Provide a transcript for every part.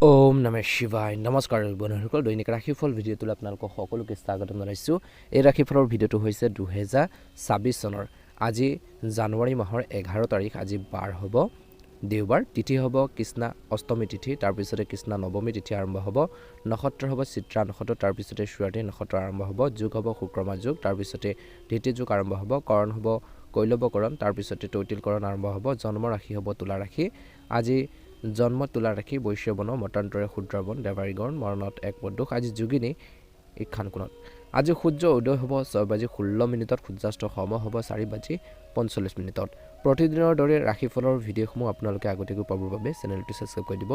ওম নমঃ শিৱায় নমস্কাৰ বন্ধুসকল দৈনিক ৰাশিফল ভিডিঅ'টোলৈ আপোনালোকক সকলোকে স্বাগতম জনাইছোঁ। এই ৰাশিফলৰ ভিডিঅ'টো হৈছে 2026 চনৰ আজি জানুৱাৰী মাহৰ 11 তাৰিখ। আজি বাৰ হ'ব দেওবাৰ, তিথি হ'ব কৃষ্ণা অষ্টমী তিথি, তাৰপিছতে কৃষ্ণা নৱমী তিথি আৰম্ভ হ'ব, নক্ষত্ৰ হ'ব চিত্ৰা নক্ষত্ৰ, তাৰপিছতে সুৰাতি নক্ষত্ৰ আৰম্ভ হ'ব, যুগ হ'ব শুক্ৰমা যুগ, তাৰপিছতে দ্বিতীয় যুগ আৰম্ভ হ'ব, কৰণ হ'ব কৈলৱকৰণ, তাৰপিছতে তৈতিলকৰণ আৰম্ভ হ'ব, জন্ম ৰাশি হ'ব তুলা ৰাশি। আজি জন্ম তুলা ৰাশি, বৈশ্যবন মতান্তৰে ক্ষুদ্ৰবন দেৱাৰীগণ মৰণত এক পদোষ। আজি যোগিনী ইখান কোণত। আজি সূৰ্য উদয় হ'ব 6:16, সূৰ্যাস্ত সময় হ'ব 4:45। প্ৰতিদিনৰ দৰে ৰাশিফলৰ ভিডিঅ'সমূহ আপোনালোকে আগতীয়াকৈ পাবৰ বাবে চেনেলটো ছাবস্ক্ৰাইব কৰি দিব।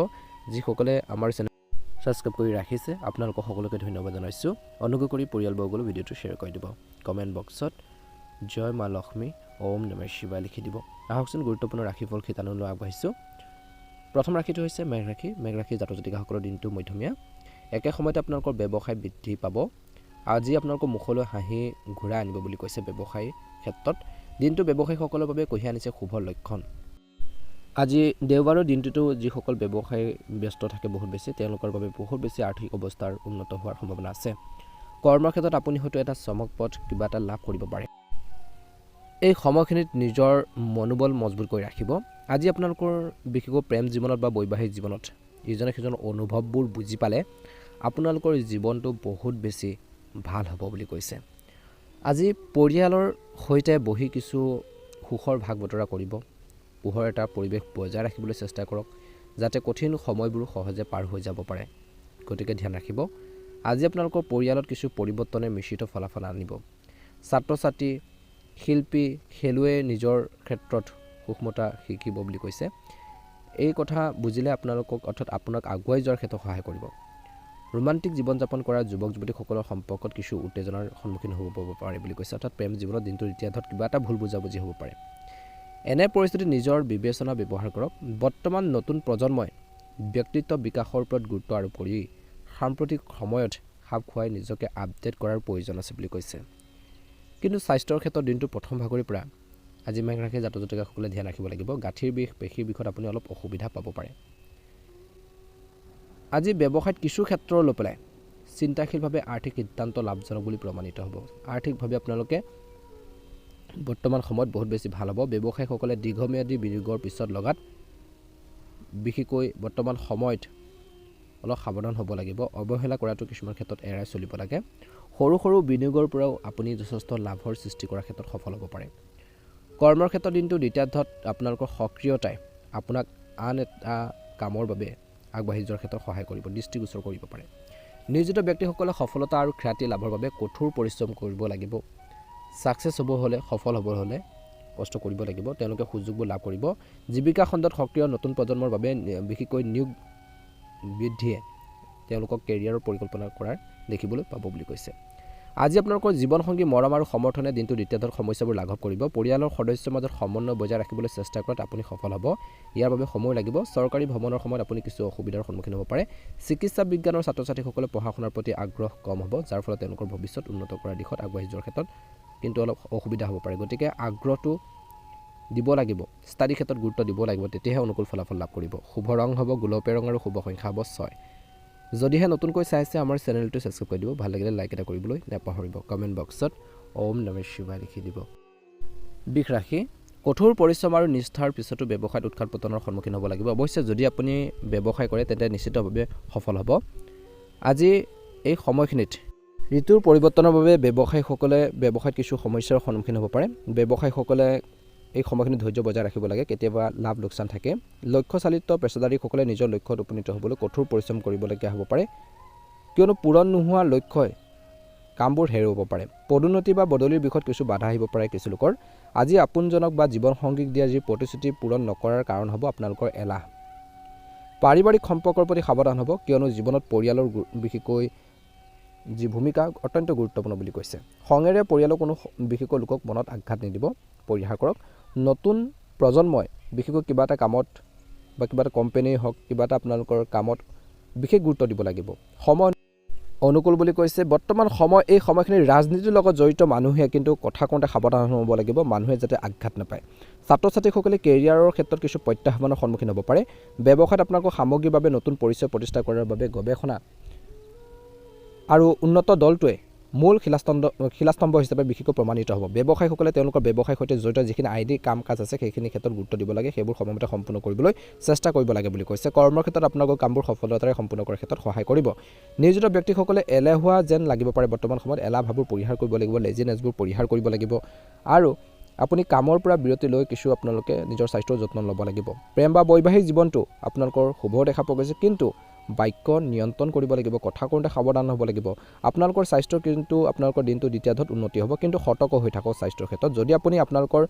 যিসকলে আমাৰ চেনেল ছাবস্ক্ৰাইব কৰি ৰাখিছে আপোনালোকক সকলোকে ধন্যবাদ জনাইছোঁ। অনুগ্ৰহ কৰি পৰিয়ালবৰ্গলৈ ভিডিঅ'টো শ্বেয়াৰ কৰি দিব। কমেণ্ট বক্সত জয় মা লক্ষ্মী ওম নমঃ শিৱায় লিখি দিব। আহকচোন গুৰুত্বপূৰ্ণ ৰাশিফল শিতানলৈ আগবাঢ়িছোঁ। প্ৰথম ৰাশিটো হৈছে মেঘ ৰাশি। মেঘ ৰাশি জাতক জাতিকাসকলৰ দিনটো মধ্যমীয়া। একে সময়তে আপোনালোকৰ ব্যৱসায় বৃদ্ধি পাব। আজি আপোনালোকৰ মুখলৈ হাঁহি ঘূৰাই আনিব বুলি কৈছে ব্যৱসায়ী ক্ষেত্ৰত। দিনটো ব্যৱসায়ীসকলৰ বাবে কঢ়িয়াই আনিছে শুভ লক্ষণ। আজি দেওবাৰৰ দিনটোতো যিসকল ব্যৱসায়ী ব্যস্ত থাকে বহুত বেছি, তেওঁলোকৰ বাবে বহুত বেছি আৰ্থিক অৱস্থাৰ উন্নত হোৱাৰ সম্ভাৱনা আছে। কৰ্মৰ ক্ষেত্ৰত আপুনি হয়তো এটা চমক পথ কিবা এটা লাভ কৰিব পাৰে। এই সময়খিনিত নিজৰ মনোবল মজবুত কৰি ৰাখিব। আজি আপোনালোকৰ বিশেষকৈ প্ৰেম জীৱনত বা বৈবাহিক জীৱনত ইজনে সিজনৰ অনুভৱবোৰ বুজি পালে আপোনালোকৰ জীৱনটো বহুত বেছি ভাল হ'ব বুলি কৈছে। আজি পৰিয়ালৰ সৈতে বহি কিছু সুখৰ ভাগ বতৰা কৰিব। পোহৰ এটা পৰিৱেশ বজাই ৰাখিবলৈ চেষ্টা কৰক যাতে কঠিন সময়বোৰ সহজে পাৰ হৈ যাব পাৰে। গতিকে ধ্যান ৰাখিব। আজি আপোনালোকৰ পৰিয়ালত কিছু পৰিৱৰ্তনে মিশ্ৰিত ফলাফল আনিব। ছাত্ৰ ছাত্ৰী, শিল্পী, খেলুৱৈ নিজৰ ক্ষেত্ৰত সূক্ষ্মতা শিকিব বুলি কৈছে। এই কথা বুজিলে আপোনালোকক অৰ্থাৎ আপোনাক আগুৱাই যোৱাৰ ক্ষেত্ৰত সহায় কৰিব। ৰোমান্টিক জীৱন যাপন কৰা যুৱক যুৱতীসকলৰ সম্পৰ্কত কিছু উত্তেজনাৰ সন্মুখীন হ'ব পাৰে বুলি কৈছে। অৰ্থাৎ প্ৰেম জীৱনত দিনটোৰ ইতিহাসত কিবা এটা ভুল বুজাবুজি হ'ব পাৰে। এনে পৰিস্থিতিত নিজৰ বিবেচনা ব্যৱহাৰ কৰক। বৰ্তমান নতুন প্ৰজন্মই ব্যক্তিত্ব বিকাশৰ ওপৰত গুৰুত্ব আৰোপ কৰি সাম্প্ৰতিক সময়ত খাপ খুৱাই নিজকে আপডেট কৰাৰ প্ৰয়োজন আছে বুলি কৈছে। কিন্তু স্বাস্থ্যৰ ক্ষেত্ৰত দিনটোৰ প্ৰথম ভাগৰ পৰা আজি মেঘ ৰাশি জাতক জাতিকাসকলে ধ্যান ৰাখিব লাগিব। গাঁঠিৰ বিষ, পেশীৰ বিষত আপুনি অলপ অসুবিধা পাব পাৰে। আজি ব্যৱসায়ত কিছু ক্ষেত্ৰলৈ লৈ পেলাই চিন্তাশীলভাৱে আৰ্থিক সিদ্ধান্ত লাভজনক বুলি প্ৰমাণিত হ'ব। আৰ্থিকভাৱে আপোনালোকে বৰ্তমান সময়ত বহুত বেছি ভাল হ'ব। ব্যৱসায়ীসকলে দীৰ্ঘম্যাদী বিনিয়োগৰ পিছত লগাত বিশেষকৈ বৰ্তমান সময়ত অলপ সাৱধান হ'ব লাগিব। অৱহেলা কৰাটো কিছুমান ক্ষেত্ৰত এৰাই চলিব লাগে। সৰু সৰু বিনিয়োগৰ পৰাও আপুনি যথেষ্ট লাভৰ সৃষ্টি কৰাৰ ক্ষেত্ৰত সফল হ'ব পাৰে। কৰ্মৰ ক্ষেত্ৰত দিনটো দ্বিতীয়াৰ্ধত আপোনালোকৰ সক্ৰিয়তাই আপোনাক আন এটা কামৰ বাবে আগবাঢ়ি যোৱাৰ ক্ষেত্ৰত সহায় কৰিব, দৃষ্টিগোচৰ কৰিব পাৰে। নিয়োজিত ব্যক্তিসকলে সফলতা আৰু খ্যাতি লাভৰ বাবে কঠোৰ পৰিশ্ৰম কৰিব লাগিব। ছাকচেছ হ'ব হ'লে, সফল হ'ব হ'লে কষ্ট কৰিব লাগিব। তেওঁলোকে সুযোগবোৰ লাভ কৰিব। জীৱিকা খণ্ডত সক্ৰিয় নতুন প্ৰজন্মৰ বাবে বিশেষকৈ নিয়োগ বৃদ্ধিয়ে তেওঁলোকক কেৰিয়াৰৰ পৰিকল্পনা কৰাৰ দেখিবলৈ পাব বুলি কৈছে। আজি আপোনালোকৰ জীৱনসংগী মৰম আৰু সমৰ্থনে দিনটো দ্বিতীয়াৰ্ধত সমস্যাবোৰ লাঘৱ কৰিব। পৰিয়ালৰ সদস্যৰ মাজত সমন্বয় বজাই ৰাখিবলৈ চেষ্টা কৰাত আপুনি সফল হ'ব। ইয়াৰ বাবে সময় লাগিব। চৰকাৰী ভ্ৰমণৰ সময়ত আপুনি কিছু অসুবিধাৰ সন্মুখীন হ'ব পাৰে। চিকিৎসা বিজ্ঞানৰ ছাত্ৰ ছাত্ৰীসকলে পঢ়া শুনাৰ প্ৰতি আগ্ৰহ কম হ'ব, যাৰ ফলত তেওঁলোকৰ ভৱিষ্যত উন্নত কৰাৰ দিশত আগবাঢ়ি যোৱাৰ ক্ষেত্ৰত কিন্তু অলপ অসুবিধা হ'ব পাৰে। গতিকে আগ্ৰহটো দিব লাগিব, ষ্টাডি ক্ষেত্ৰত গুৰুত্ব দিব লাগিব, তেতিয়াহে অনুকূল ফলাফল লাভ কৰিব। শুভ ৰং হ'ব গোলপীয়া ৰং আৰু শুভ সংখ্যা হ'ব 6। যদিহে নতুনকৈ চাইছে আমাৰ চেনেলটো ছাবস্ক্ৰাইব কৰি দিব। ভাল লাগিলে লাইক এটা কৰিবলৈ নাপাহৰিব। কমেণ্ট বক্সত ওম নমঃ শিৱায় লিখি দিব। বৃষ ৰাশি। কঠোৰ পৰিশ্ৰম আৰু নিষ্ঠাৰ পিছতো ব্যৱসায়ত উৎখাত পতনৰ সন্মুখীন হ'ব লাগিব। অৱশ্যে যদি আপুনি ব্যৱসায় কৰে তেন্তে নিশ্চিতভাৱে সফল হ'ব। আজি এই সময়খিনিত ঋতুৰ পৰিৱৰ্তনৰ বাবে ব্যৱসায়ীসকলে ব্যৱসায়ত কিছু সমস্যাৰ সন্মুখীন হ'ব পাৰে। ব্যৱসায়ীসকলে এই সময়খিনি ধৈৰ্য বজাই ৰাখিব লাগে। কেতিয়াবা লাভ লোকচান থাকে। লক্ষ্য চালিত পেছাদাৰীসকলে নিজৰ লক্ষ্যত উপনীত হ'বলৈ কঠোৰ পৰিশ্ৰম কৰিবলগীয়া হ'ব পাৰে, কিয়নো পূৰণ নোহোৱা লক্ষ্যই কামবোৰ হেৰুৱাব পাৰে। পদোন্নতি বা বদলিৰ বিষয়ত কিছু বাধা আহিব পাৰে কিছু লোকৰ। আজি আপোনজনক বা জীৱনসংগীক দিয়া যি প্ৰতিশ্ৰুতি পূৰণ নকৰাৰ কাৰণ হ'ব আপোনালোকৰ এলাহ। পাৰিবাৰিক সম্পৰ্কৰ প্ৰতি সাৱধান হ'ব, কিয়নো জীৱনত পৰিয়ালৰ বিশেষকৈ যি ভূমিকা অত্যন্ত গুৰুত্বপূৰ্ণ বুলি কৈছে। খঙেৰে পৰিয়ালৰ কোনো বিশেষকৈ লোকক মনত আঘাত নিদিব, পৰিহাৰ কৰক। নতুন প্ৰজন্মই বিশেষকৈ কিবা এটা কামত বা কিবা এটা কোম্পানীয়ে হওক, কিবা এটা আপোনালোকৰ কামত বিশেষ গুৰুত্ব দিব লাগিব। সময় অনুকূল বুলি কৈছে। বৰ্তমান সময় এই সময়খিনি ৰাজনীতিৰ লগত জড়িত মানুহে কিন্তু কথা কওঁতে সাৱধান হ'ব লাগিব, মানুহে যাতে আঘাত নাপায়। ছাত্ৰ ছাত্ৰীসকলে কেৰিয়াৰৰ ক্ষেত্ৰত কিছু প্ৰত্যাহ্বানৰ সন্মুখীন হ'ব পাৰে ব্যৱসায়ত আপোনালোকৰ সামগ্ৰীৰ বাবে নতুন পৰিচয় প্ৰতিষ্ঠা কৰাৰ বাবে গৱেষণা আৰু উন্নত দলটোৱে মূল শিলাস্তম্ভ হিচাপে বিশেষকৈ প্ৰমাণিত হ'ব ব্যৱসায়ীসকলে তেওঁলোকৰ ব্যৱসায়ৰ সৈতে জড়িত যিখিনি আইডি কাম কাজ আছে সেইখিনি ক্ষেত্ৰত গুৰুত্ব দিব লাগে সেইবোৰ সময়মতে সম্পূৰ্ণ কৰিবলৈ চেষ্টা কৰিব লাগে বুলি কৈছে কৰ্মৰ ক্ষেত্ৰত আপোনালোকৰ কামবোৰ সফলতাৰে সম্পূৰ্ণ কৰাৰ ক্ষেত্ৰত সহায় কৰিব নিয়োজিত ব্যক্তিসকলে এলেহুৱা যেন লাগিব পাৰে বৰ্তমান সময়ত এলাহ ভাৱবোৰ পৰিহাৰ কৰিব লাগিব লেজিনেছবোৰ পৰিহাৰ কৰিব লাগিব আৰু আপুনি কামৰ পৰা বিৰতি লৈ কিছু আপোনালোকে নিজৰ স্বাস্থ্যৰ যত্ন ল'ব লাগিব প্ৰেম বা বৈবাহিক জীৱনটো আপোনালোকৰ শুভ দেখা পোৱা গৈছে কিন্তু বাক্য নিয়ন্ত্ৰণ কৰিব লাগিব কথা কওঁতে সাৱধান হ'ব লাগিব আপোনালোকৰ স্বাস্থ্যৰ কিন্তু আপোনালোকৰ দিনটো দ্বিতীয়াৰ্ধত উন্নতি হ'ব কিন্তু সতৰ্ক হৈ থাকক স্বাস্থ্যৰ ক্ষেত্ৰত যদি আপুনি আপোনালোকৰ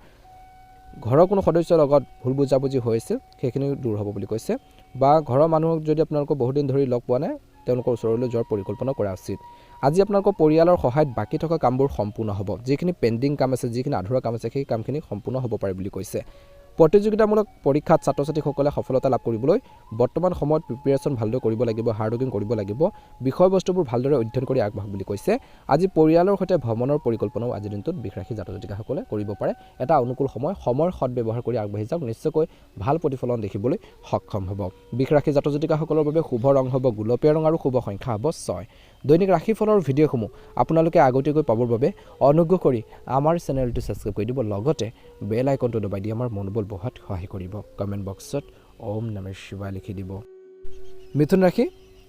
ঘৰৰ কোনো সদস্যৰ লগত ভুল বুজাবুজি হৈছিল সেইখিনি দূৰ হ'ব বুলি কৈছে বা ঘৰৰ মানুহক যদি আপোনালোকৰ বহুদিন ধৰি লগ পোৱা নাই তেওঁলোকৰ ওচৰলৈ যোৱাৰ পৰিকল্পনা কৰা উচিত আজি আপোনালোকৰ পৰিয়ালৰ সহায়ত বাকী থকা কামবোৰ সম্পূৰ্ণ হ'ব যিখিনি পেণ্ডিং কাম আছে যিখিনি আধৰুৱা কাম আছে সেই কামখিনি সম্পূৰ্ণ হ'ব পাৰে বুলি কৈছে প্ৰতিযোগিতামূলক পৰীক্ষাত ছাত্ৰ ছাত্ৰীসকলে সফলতা লাভ কৰিবলৈ বৰ্তমান সময়ত প্ৰিপেৰেশ্যন ভালদৰে কৰিব লাগিব হাৰ্ড ৱৰ্কিং কৰিব লাগিব বিষয়বস্তুবোৰ ভালদৰে অধ্যয়ন কৰি আগবাঢ়ক বুলি কৈছে আজি পৰিয়ালৰ সৈতে ভ্ৰমণৰ পৰিকল্পনাও আজিৰ দিনটোত বিৰাশী জাতক জাতিকাসকলে কৰিব পাৰে এটা অনুকূল সময়ৰ সৎব্যৱহাৰ কৰি আগবাঢ়ি যাওক নিশ্চয়কৈ ভাল প্ৰতিফলন দেখিবলৈ সক্ষম হ'ব বিৰাশী জাতক জাতিকাসকলৰ বাবে শুভ ৰং হ'ব গোলপীয়া ৰং আৰু শুভ সংখ্যা হ'ব 6 দৈনিক ৰাশিফলৰ ভিডিঅ'সমূহ আপোনালোকে আগতীয়াকৈ পাবৰ বাবে অনুগ্ৰহ কৰি আমাৰ চেনেলটো ছাবস্ক্ৰাইব কৰি দিব লগতে বেল আইকনটো দবাই দি আমাৰ মনোবল বঢ়াত সহায় কৰিব কমেণ্ট বক্সত ওম নমঃ শিৱায় লিখি দিব মিথুন ৰাশি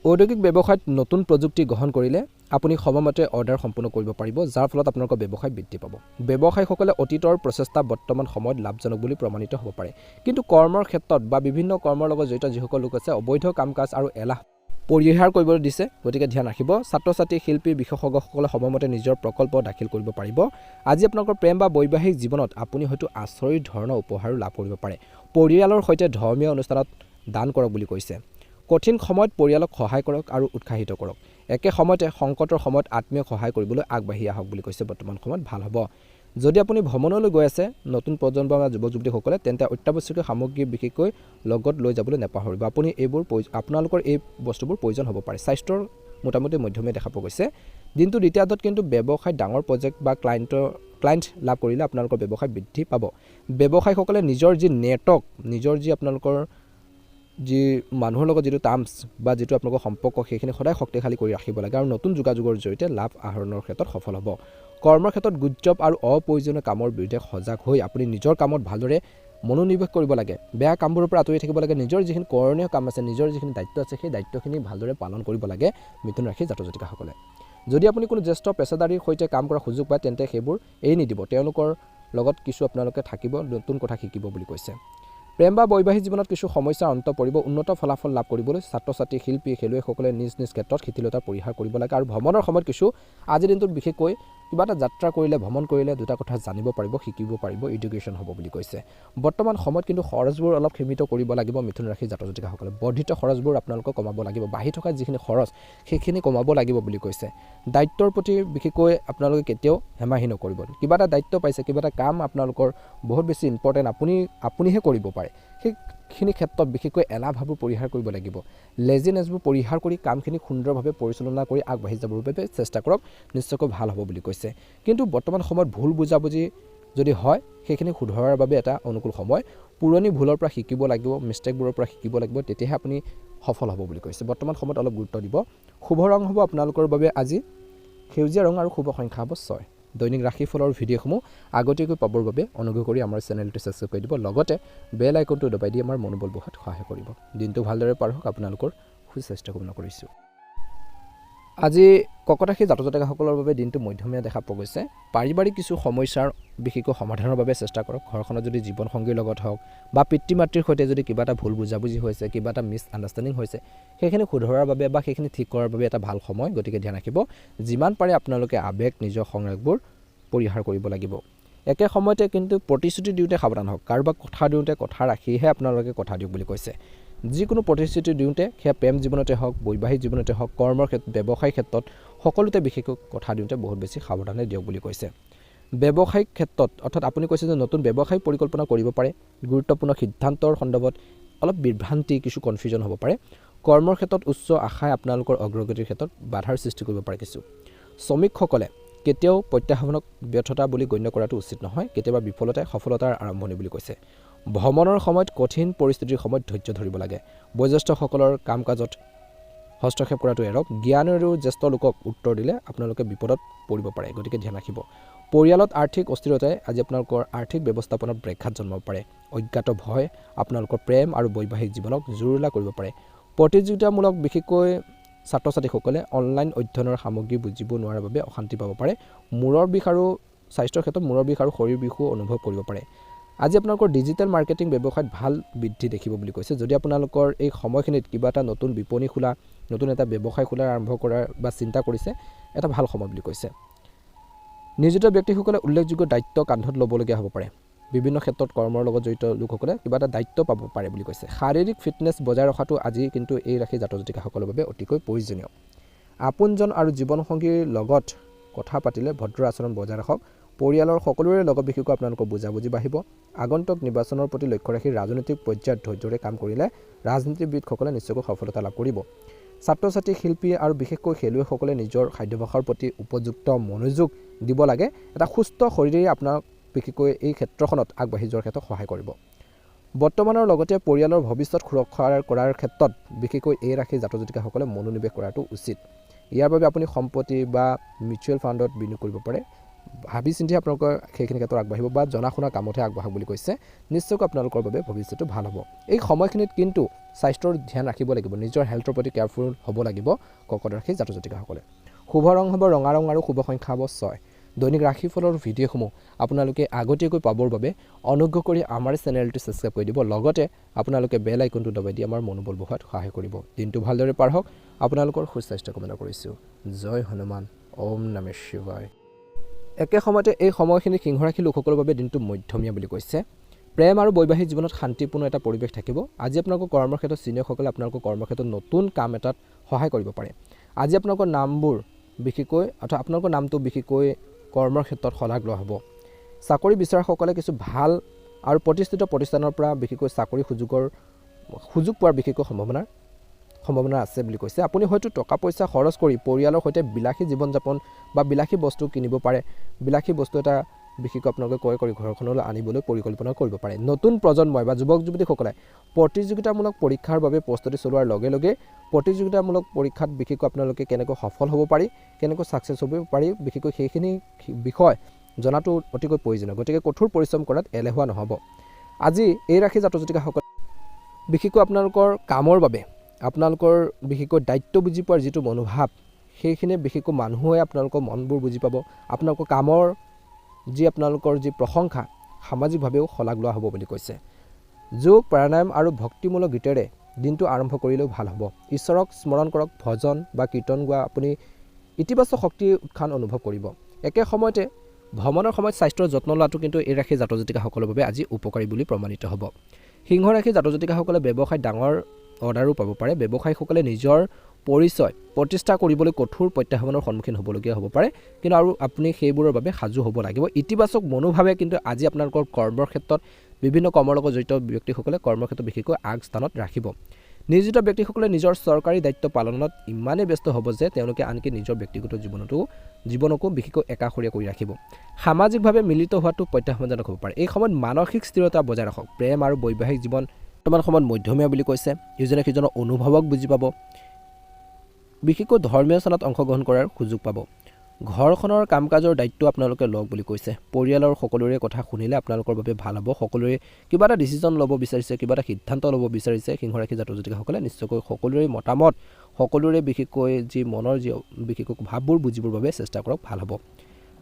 ঔদ্যোগিক ব্যৱসায়ত নতুন প্ৰযুক্তি গ্ৰহণ কৰিলে আপুনি সময়মতে অৰ্ডাৰ সম্পূৰ্ণ কৰিব পাৰিব যাৰ ফলত আপোনালোকৰ ব্যৱসায় বৃদ্ধি পাব ব্যৱসায়ীসকলে অতীতৰ প্ৰচেষ্টা বৰ্তমান সময়ত লাভজনক বুলি প্ৰমাণিত হ'ব পাৰে কিন্তু কৰ্মৰ ক্ষেত্ৰত বা বিভিন্ন কৰ্মৰ লগত জড়িত যিসকল লোক আছে অবৈধ কাম কাজ আৰু এলাহ পৰিহাৰ কৰিবলৈ দিছে গতিকে ধ্যান ৰাখিব ছাত্ৰ ছাত্ৰী শিল্পী বিশেষজ্ঞসকলে সময়মতে নিজৰ প্ৰকল্প দাখিল কৰিব পাৰিব আজি আপোনালোকৰ প্ৰেম বা বৈবাহিক জীৱনত আপুনি হয়তো আচৰিত ধৰণৰ উপহাৰো লাভ কৰিব পাৰে পৰিয়ালৰ সৈতে ধৰ্মীয় অনুষ্ঠানত দান কৰক বুলি কৈছে কঠিন সময়ত পৰিয়ালক সহায় কৰক আৰু উৎসাহিত কৰক একে সময়তে সংকটৰ সময়ত আত্মীয়ক সহায় কৰিবলৈ আগবাঢ়ি আহক বুলি কৈছে বৰ্তমান সময়ত ভাল হ'ব যদি আপুনি ভ্ৰমণলৈ গৈ আছে নতুন প্ৰজন্ম বা যুৱক যুৱতীসকলে তেন্তে অত্যাৱশ্যকীয় সামগ্ৰী বিশেষকৈ লগত লৈ যাবলৈ নাপাহৰিব আপুনি এইবোৰ আপোনালোকৰ এই বস্তুবোৰ প্ৰয়োজন হ'ব পাৰে স্বাস্থ্যৰ মোটামুটি মধ্যমীয়া দেখা পোৱা গৈছে দিনটো দ্বিতীয়াৰ্ধত কিন্তু ব্যৱসায় ডাঙৰ প্ৰজেক্ট বা ক্লায়েণ্ট লাভ কৰিলে আপোনালোকৰ ব্যৱসায় বৃদ্ধি পাব ব্যৱসায়ীসকলে নিজৰ যি নেটৱৰ্ক নিজৰ যি আপোনালোকৰ যি মানুহৰ লগত যিটো টাৰ্মছ বা যিটো আপোনালোকৰ সম্পৰ্ক সেইখিনি সদায় শক্তিশালী কৰি ৰাখিব লাগে আৰু নতুন যোগাযোগৰ জৰিয়তে লাভ আহৰণৰ ক্ষেত্ৰত সফল হ'ব কৰ্মৰ ক্ষেত্ৰত গুজব আৰু অপ্ৰয়োজনীয় কামৰ বিৰুদ্ধে সজাগ হৈ আপুনি নিজৰ কামত ভালদৰে মনোনিৱেশ কৰিব লাগে বেয়া কামবোৰৰ পৰা আঁতৰি থাকিব লাগে নিজৰ যিখিনি কৰণীয় কাম আছে নিজৰ যিখিনি দায়িত্ব আছে সেই দায়িত্বখিনি ভালদৰে পালন কৰিব লাগে মিথুন ৰাশিৰ জাতক জাতিকাসকলে যদি আপুনি কোনো জ্যেষ্ঠ পেছাদাৰীৰ সৈতে কাম কৰাৰ সুযোগ পায় তেন্তে সেইবোৰ এৰি নিদিব তেওঁলোকৰ লগত কিছু আপোনালোকে থাকিব নতুন কথা শিকিব বুলি কৈছে প্ৰেম বা বৈবাহিক জীৱনত কিছু সমস্যাৰ অন্ত পৰিব উন্নত ফলাফল লাভ কৰিবলৈ ছাত্ৰ ছাত্ৰী শিল্পী খেলুৱৈসকলে নিজ নিজ ক্ষেত্ৰত শিথিলতা পৰিহাৰ কৰিব লাগে আৰু ভ্ৰমণৰ সময়ত কিছু আজিৰ দিনটোত বিশেষকৈ কিবা এটা যাত্ৰা কৰিলে ভ্ৰমণ কৰিলে দুটা কথা জানিব পাৰিব শিকিব পাৰিব এডুকেশ্যন হ'ব বুলি কৈছে বৰ্তমান সময়ত কিন্তু খৰচবোৰ অলপ সীমিত কৰিব লাগিব মিথুন ৰাশিৰ জাতক জাতিকাসকলে বৰ্ধিত খৰচবোৰ আপোনালোকক কমাব লাগিব বাঢ়ি থকা যিখিনি খৰচ সেইখিনি কমাব লাগিব বুলি কৈছে দায়িত্বৰ প্ৰতি বিশেষকৈ আপোনালোকে কেতিয়াও হেমাহি নকৰিব কিবা এটা দায়িত্ব পাইছে কিবা এটা কাম আপোনালোকৰ বহুত বেছি ইম্পৰ্টেণ্ট আপুনিহে কৰিব পাৰে সেইখিনি ক্ষেত্ৰত বিশেষকৈ এলাহ ভাৱবোৰ পৰিহাৰ কৰিব লাগিব লেজিনেছবোৰ পৰিহাৰ কৰি কামখিনি সুন্দৰভাৱে পৰিচালনা কৰি আগবাঢ়ি যাবৰ বাবে চেষ্টা কৰক নিশ্চয়কৈ ভাল হ'ব বুলি কৈছে কিন্তু বৰ্তমান সময়ত ভুল বুজাবুজি যদি হয় সেইখিনি শুধৰোৱাৰ বাবে এটা অনুকূল সময় পুৰণি ভুলৰ পৰা শিকিব লাগিব মিষ্টেকবোৰৰ পৰা শিকিব লাগিব তেতিয়াহে আপুনি সফল হ'ব বুলি কৈছে বৰ্তমান সময়ত অলপ গুৰুত্ব দিব শুভ ৰং হ'ব আপোনালোকৰ বাবে আজি সেউজীয়া ৰং আৰু শুভ সংখ্যা হ'ব 6 দৈনিক ৰাশিফলৰ ভিডিঅ'সমূহ আগতীয়াকৈ পাবৰ বাবে অনুগ্ৰহ কৰি আমাৰ চেনেলটো ছাবস্ক্ৰাইব কৰি দিব লগতে বেল আইকনটো দবাই দি আমাৰ মনোবল বঢ়াত সহায় কৰিব দিনটো ভালদৰে পাৰ হওক আপোনালোকৰ সুস্বাস্থ্য কামনা কৰিছোঁ আজি কৰ্কট ৰাশিৰ জাতক জাতিকাসকলৰ বাবে দিনটো মধ্যমীয়া দেখা পোৱা গৈছে পাৰিবাৰিক কিছু সমস্যাৰ বিশেষকৈ সমাধানৰ বাবে চেষ্টা কৰক ঘৰখনত যদি জীৱন সংগীৰ লগত হওক বা পিতৃ মাতৃৰ সৈতে যদি কিবা এটা ভুল বুজাবুজি হৈছে কিবা এটা মিছ আণ্ডাৰষ্টেণ্ডিং হৈছে সেইখিনি শুধৰোৱাৰ বাবে বা সেইখিনি ঠিক কৰাৰ বাবে এটা ভাল সময় গতিকে ধ্যান ৰাখিব যিমান পাৰে আপোনালোকে আৱেগ নিজৰ সংৰাগবোৰ পৰিহাৰ কৰিব লাগিব একে সময়তে কিন্তু প্ৰতিশ্ৰুতি দিওঁতে সাৱধান হওক কাৰোবাক কথা দিওঁতে কথা ৰাখিহে আপোনালোকে কথা দিয়ক বুলি কৈছে যিকোনো প্ৰতিশ্ৰুতি দিওঁতে সেয়া প্ৰেম জীৱনতে হওক বৈবাহিক জীৱনতে হওক কৰ্মৰ ক্ষেত্ৰত ব্যৱসায়িক ক্ষেত্ৰত সকলোতে বিশেষকৈ কথা দিওঁতে বহুত বেছি সাৱধানে দিয়ক বুলি কৈছে ব্যৱসায়িক ক্ষেত্ৰত অৰ্থাৎ আপুনি কৈছে যে নতুন ব্যৱসায়িক পৰিকল্পনা কৰিব পাৰে গুৰুত্বপূৰ্ণ সিদ্ধান্তৰ সন্দৰ্ভত অলপ বিভ্ৰান্তি কিছু কনফিউজন হ'ব পাৰে কৰ্মৰ ক্ষেত্ৰত উচ্চ আশাই আপোনালোকৰ অগ্ৰগতিৰ ক্ষেত্ৰত বাধাৰ সৃষ্টি কৰিব পাৰে কিছু শ্ৰমিকসকলে কেতিয়াও প্ৰত্যাহ্বানক ব্যৰ্থতা বুলি গণ্য কৰাটো উচিত নহয়, কেতিয়াবা বিফলতাই সফলতাৰ আৰম্ভণি বুলি কৈছে। ভ্ৰমণৰ সময়ত কঠিন পৰিস্থিতিৰ সময়ত ধৈৰ্য ধৰিব লাগে। বয়োজ্যেষ্ঠসকলৰ কাম কাজত হস্তক্ষেপ কৰাটো এৰক। জ্ঞান আৰু জ্যেষ্ঠ লোকক উত্তৰ দিলে আপোনালোকে বিপদত পৰিব পাৰে, গতিকে ধ্যান ৰাখিব। পৰিয়ালত আৰ্থিক অস্থিৰতাই আজি আপোনালোকৰ আৰ্থিক ব্যৱস্থাপনাত ব্যাঘাত জন্মাব পাৰে। অজ্ঞাত ভয় আপোনালোকৰ প্ৰেম আৰু বৈবাহিক জীৱনক জুৰুলা কৰিব পাৰে। প্ৰতিযোগিতামূলক বিশেষকৈ ছাত্ৰ ছাত্ৰীসকলে অনলাইন অধ্যয়নৰ সামগ্ৰী বুজিব নোৱাৰাৰ বাবে অশান্তি পাব পাৰে। মূৰৰ বিষ আৰু স্বাস্থ্যৰ ক্ষেত্ৰত মূৰৰ বিষ আৰু শৰীৰ বিষো অনুভৱ কৰিব পাৰে। আজি আপোনালোকৰ ডিজিটেল মাৰ্কেটিং ব্যৱসায়ত ভাল বৃদ্ধি দেখিব বুলি কৈছে। যদি আপোনালোকৰ এই সময়খিনিত কিবা এটা নতুন বিপণী খোলা, নতুন এটা ব্যৱসায় খোলাৰ আৰম্ভ কৰাৰ বা চিন্তা কৰিছে, এটা ভাল সময় বুলি কৈছে। নিয়োজিত ব্যক্তিসকলে উল্লেখযোগ্য দায়িত্ব কান্ধত ল'বলগীয়া হ'ব পাৰে। বিভিন্ন ক্ষেত্ৰত কৰ্মৰ লগত জড়িত লোকসকলে কিবা এটা দায়িত্ব পাব পাৰে বুলি কৈছে। শাৰীৰিক ফিটনেছ বজাই ৰখাটো আজি কিন্তু এই ৰাশি জাতক জাতিকাসকলৰ বাবে অতিকৈ প্ৰয়োজনীয়। আপোনজন আৰু জীৱনসংগীৰ লগত কথা পাতিলে ভদ্ৰ আচৰণ বজাই ৰাখক। পৰিয়ালৰ সকলোৰে লগত বিশেষকৈ আপোনালোকৰ বুজাবুজি বাঢ়িব। আগন্তুক নিৰ্বাচনৰ প্ৰতি লক্ষ্য ৰাখি ৰাজনৈতিক পৰ্যায়ত ধৈৰ্যৰে কাম কৰিলে ৰাজনীতিবিদসকলে নিশ্চয়কৈ সফলতা লাভ কৰিব। ছাত্ৰ ছাত্ৰী, শিল্পী আৰু বিশেষকৈ খেলুৱৈসকলে নিজৰ খাদ্যাভ্যাসৰ প্ৰতি উপযুক্ত মনোযোগ দিব লাগে। এটা সুস্থ শৰীৰে আপোনাক বিশেষকৈ এই ক্ষেত্ৰখনত আগবাঢ়ি যোৱাৰ ক্ষেত্ৰত সহায় কৰিব। বৰ্তমানৰ লগতে পৰিয়ালৰ ভৱিষ্যত সুৰক্ষা কৰাৰ ক্ষেত্ৰত বিশেষকৈ এই ৰাশি জাতক জাতিকাসকলে মনোনিৱেশ কৰাটো উচিত। ইয়াৰ বাবে আপুনি সম্পত্তি বা মিউচুৱেল ফাণ্ডত বিনিয়োগ কৰিব পাৰে। ভাবি চিন্তি আপোনালোকৰ সেইখিনি ক্ষেত্ৰত আগবাঢ়িব বা জনা শুনা কামতহে আগবাঢ়ক বুলি কৈছে। নিশ্চয়কৈ আপোনালোকৰ বাবে ভৱিষ্যতটো ভাল হ'ব। এই সময়খিনিত কিন্তু স্বাস্থ্যৰ ধ্যান ৰাখিব লাগিব, নিজৰ হেল্থৰ প্ৰতি কেয়াৰফুল হ'ব লাগিব কৰ্কট ৰাশি জাতক জাতিকাসকলে। শুভ ৰং হ'ব ৰঙা ৰং আৰু শুভ সংখ্যা হ'ব 6। দৈনিক ৰাশিফলৰ ভিডিঅ'সমূহ আপোনালোকে আগতীয়াকৈ পাবৰ বাবে অনুগ্ৰহ কৰি আমাৰ চেনেলটো ছাবস্ক্ৰাইব কৰি দিব। লগতে আপোনালোকে বেল আইকনটো দবাই দি আমাৰ মনোবল বঢ়োৱাত সহায় কৰিব। দিনটো ভালদৰে পাৰ হওক। আপোনালোকৰ সুস্বাস্থ্য কামনা কৰিছোঁ। জয় হনুমান। ওম নমঃ শিৱায়। একে সময়তে এই সময়খিনি সিংহ ৰাশি লোকসকলৰ বাবে দিনটো মধ্যমীয়া বুলি কৈছে। প্ৰেম আৰু বৈবাহিক জীৱনত শান্তিপূৰ্ণ এটা পৰিৱেশ থাকিব। আজি আপোনালোকৰ কৰ্মৰ ক্ষেত্ৰত চিনিয়ৰসকলে আপোনালোকৰ কৰ্মৰ ক্ষেত্ৰত নতুন কাম এটাত সহায় কৰিব পাৰে। আজি আপোনালোকৰ নামবোৰ বিশেষকৈ অৰ্থাৎ আপোনালোকৰ নামটো বিশেষকৈ কৰ্মৰ ক্ষেত্ৰত শলাগ লোৱা হ'ব। চাকৰি বিচৰাসকলে কিছু ভাল আৰু প্ৰতিষ্ঠিত প্ৰতিষ্ঠানৰ পৰা বিশেষকৈ চাকৰি সুযোগ পোৱাৰ বিশেষকৈ সম্ভাৱনা আছে বুলি কৈছে। আপুনি হয়তো টকা পইচা খৰচ কৰি পৰিয়ালৰ সৈতে বিলাসী জীৱন যাপন বা বিলাসী বস্তু কিনিব পাৰে। বিলাসী বস্তু এটা বিশেষকৈ আপোনালোকে ক্ৰয় কৰি ঘৰখনলৈ আনিবলৈ পৰিকল্পনা কৰিব পাৰে। নতুন প্ৰজন্মই বা যুৱক যুৱতীসকলে প্ৰতিযোগিতামূলক পৰীক্ষাৰ বাবে প্ৰস্তুতি চলোৱাৰ লগে লগে প্ৰতিযোগিতামূলক পৰীক্ষাত বিশেষকৈ আপোনালোকে কেনেকৈ সফল হ'ব পাৰি, কেনেকৈ ছাকচেছ হ'ব পাৰি, বিশেষকৈ সেইখিনি বিষয় জনাটো অতিকৈ প্ৰয়োজনীয়। গতিকে কঠোৰ পৰিশ্ৰম কৰাত এলেহুৱা নহ'ব। আজি এই ৰাশি জাতক জাতিকাসকলে বিশেষকৈ আপোনালোকৰ কামৰ বাবে আপোনালোকৰ বিশেষকৈ দায়িত্ব বুজি পোৱাৰ যিটো মনোভাৱ, সেইখিনি বিশেষকৈ মানুহে আপোনালোকৰ মনবোৰ বুজি পাব। আপোনালোকৰ কামৰ আপোনালোকৰ যি প্ৰশংসা সামাজিকভাৱেও শলাগ লোৱা হ'ব বুলি কৈছে। যোগ, প্ৰাণায়াম আৰু ভক্তিমূলক গীতেৰে দিনটো আৰম্ভ কৰিলেও ভাল হ'ব। ঈশ্বৰক স্মৰণ কৰক, ভজন বা কীৰ্তন গোৱা আপুনি ইতিবাচক শক্তিৰ উত্থান অনুভৱ কৰিব। একে সময়তে ভ্ৰমণৰ সময়ত স্বাস্থ্যৰ যত্ন লোৱাটো কিন্তু এই ৰাশি জাতক জাতিকাসকলৰ বাবে আজি উপকাৰী বুলি প্ৰমাণিত হ'ব। সিংহ ৰাশি জাতক জাতিকাসকলে ব্যৱসায়ত ডাঙৰ অৰ্ডাৰো পাব পাৰে। ব্যৱসায়ীসকলে নিজৰ পৰিচয় প্ৰতিষ্ঠা কৰিবলৈ কঠোৰ প্ৰত্যাহ্বানৰ সন্মুখীন হ'বলগীয়া হ'ব পাৰে, কিন্তু আৰু আপুনি সেইবোৰৰ বাবে সাজু হ'ব লাগিব। ইতিবাচক মনোভাৱে কিন্তু আজি আপোনালোকৰ কৰ্মৰ ক্ষেত্ৰত বিভিন্ন কৰ্মৰ লগত জড়িত ব্যক্তিসকলে কৰ্মৰ ক্ষেত্ৰত বিশেষকৈ আগস্থানত ৰাখিব। নিয়োজিত ব্যক্তিসকলে নিজৰ চৰকাৰী দায়িত্ব পালনত ইমানেই ব্যস্ত হ'ব যে তেওঁলোকে আনকি নিজৰ ব্যক্তিগত জীৱনকো বিশেষকৈ একাষৰীয়া কৰি ৰাখিব। সামাজিকভাৱে মিলিত হোৱাটো প্ৰত্যাহ্বানজনক হ'ব পাৰে। এই সময়ত মানসিক স্থিৰতা বজাই ৰাখক। প্ৰেম আৰু বৈবাহিক জীৱন বৰ্তমান সময়ত মধ্যমীয়া বুলি কৈছে। ইজনে সিজনৰ অনুভৱক বুজি পাব। বিশেষকৈ ধৰ্মীয় স্থানত অংশগ্ৰহণ কৰাৰ সুযোগ পাব। ঘৰখনৰ কাম কাজৰ দায়িত্ব আপোনালোকে লওক বুলি কৈছে। পৰিয়ালৰ সকলোৰে কথা শুনিলে আপোনালোকৰ বাবে ভাল হ'ব। সকলোৰে কিবা এটা ডিচিশ্যন ল'ব বিচাৰিছে, কিবা এটা সিদ্ধান্ত ল'ব বিচাৰিছে সিংহ ৰাশি জাতক জাতিকাসকলে নিশ্চয়কৈ সকলোৰে মতামত, সকলোৰে বিশেষকৈ যি মনৰ যি বিশেষকৈ ভাৱবোৰ বুজিবৰ বাবে চেষ্টা কৰক, ভাল হ'ব।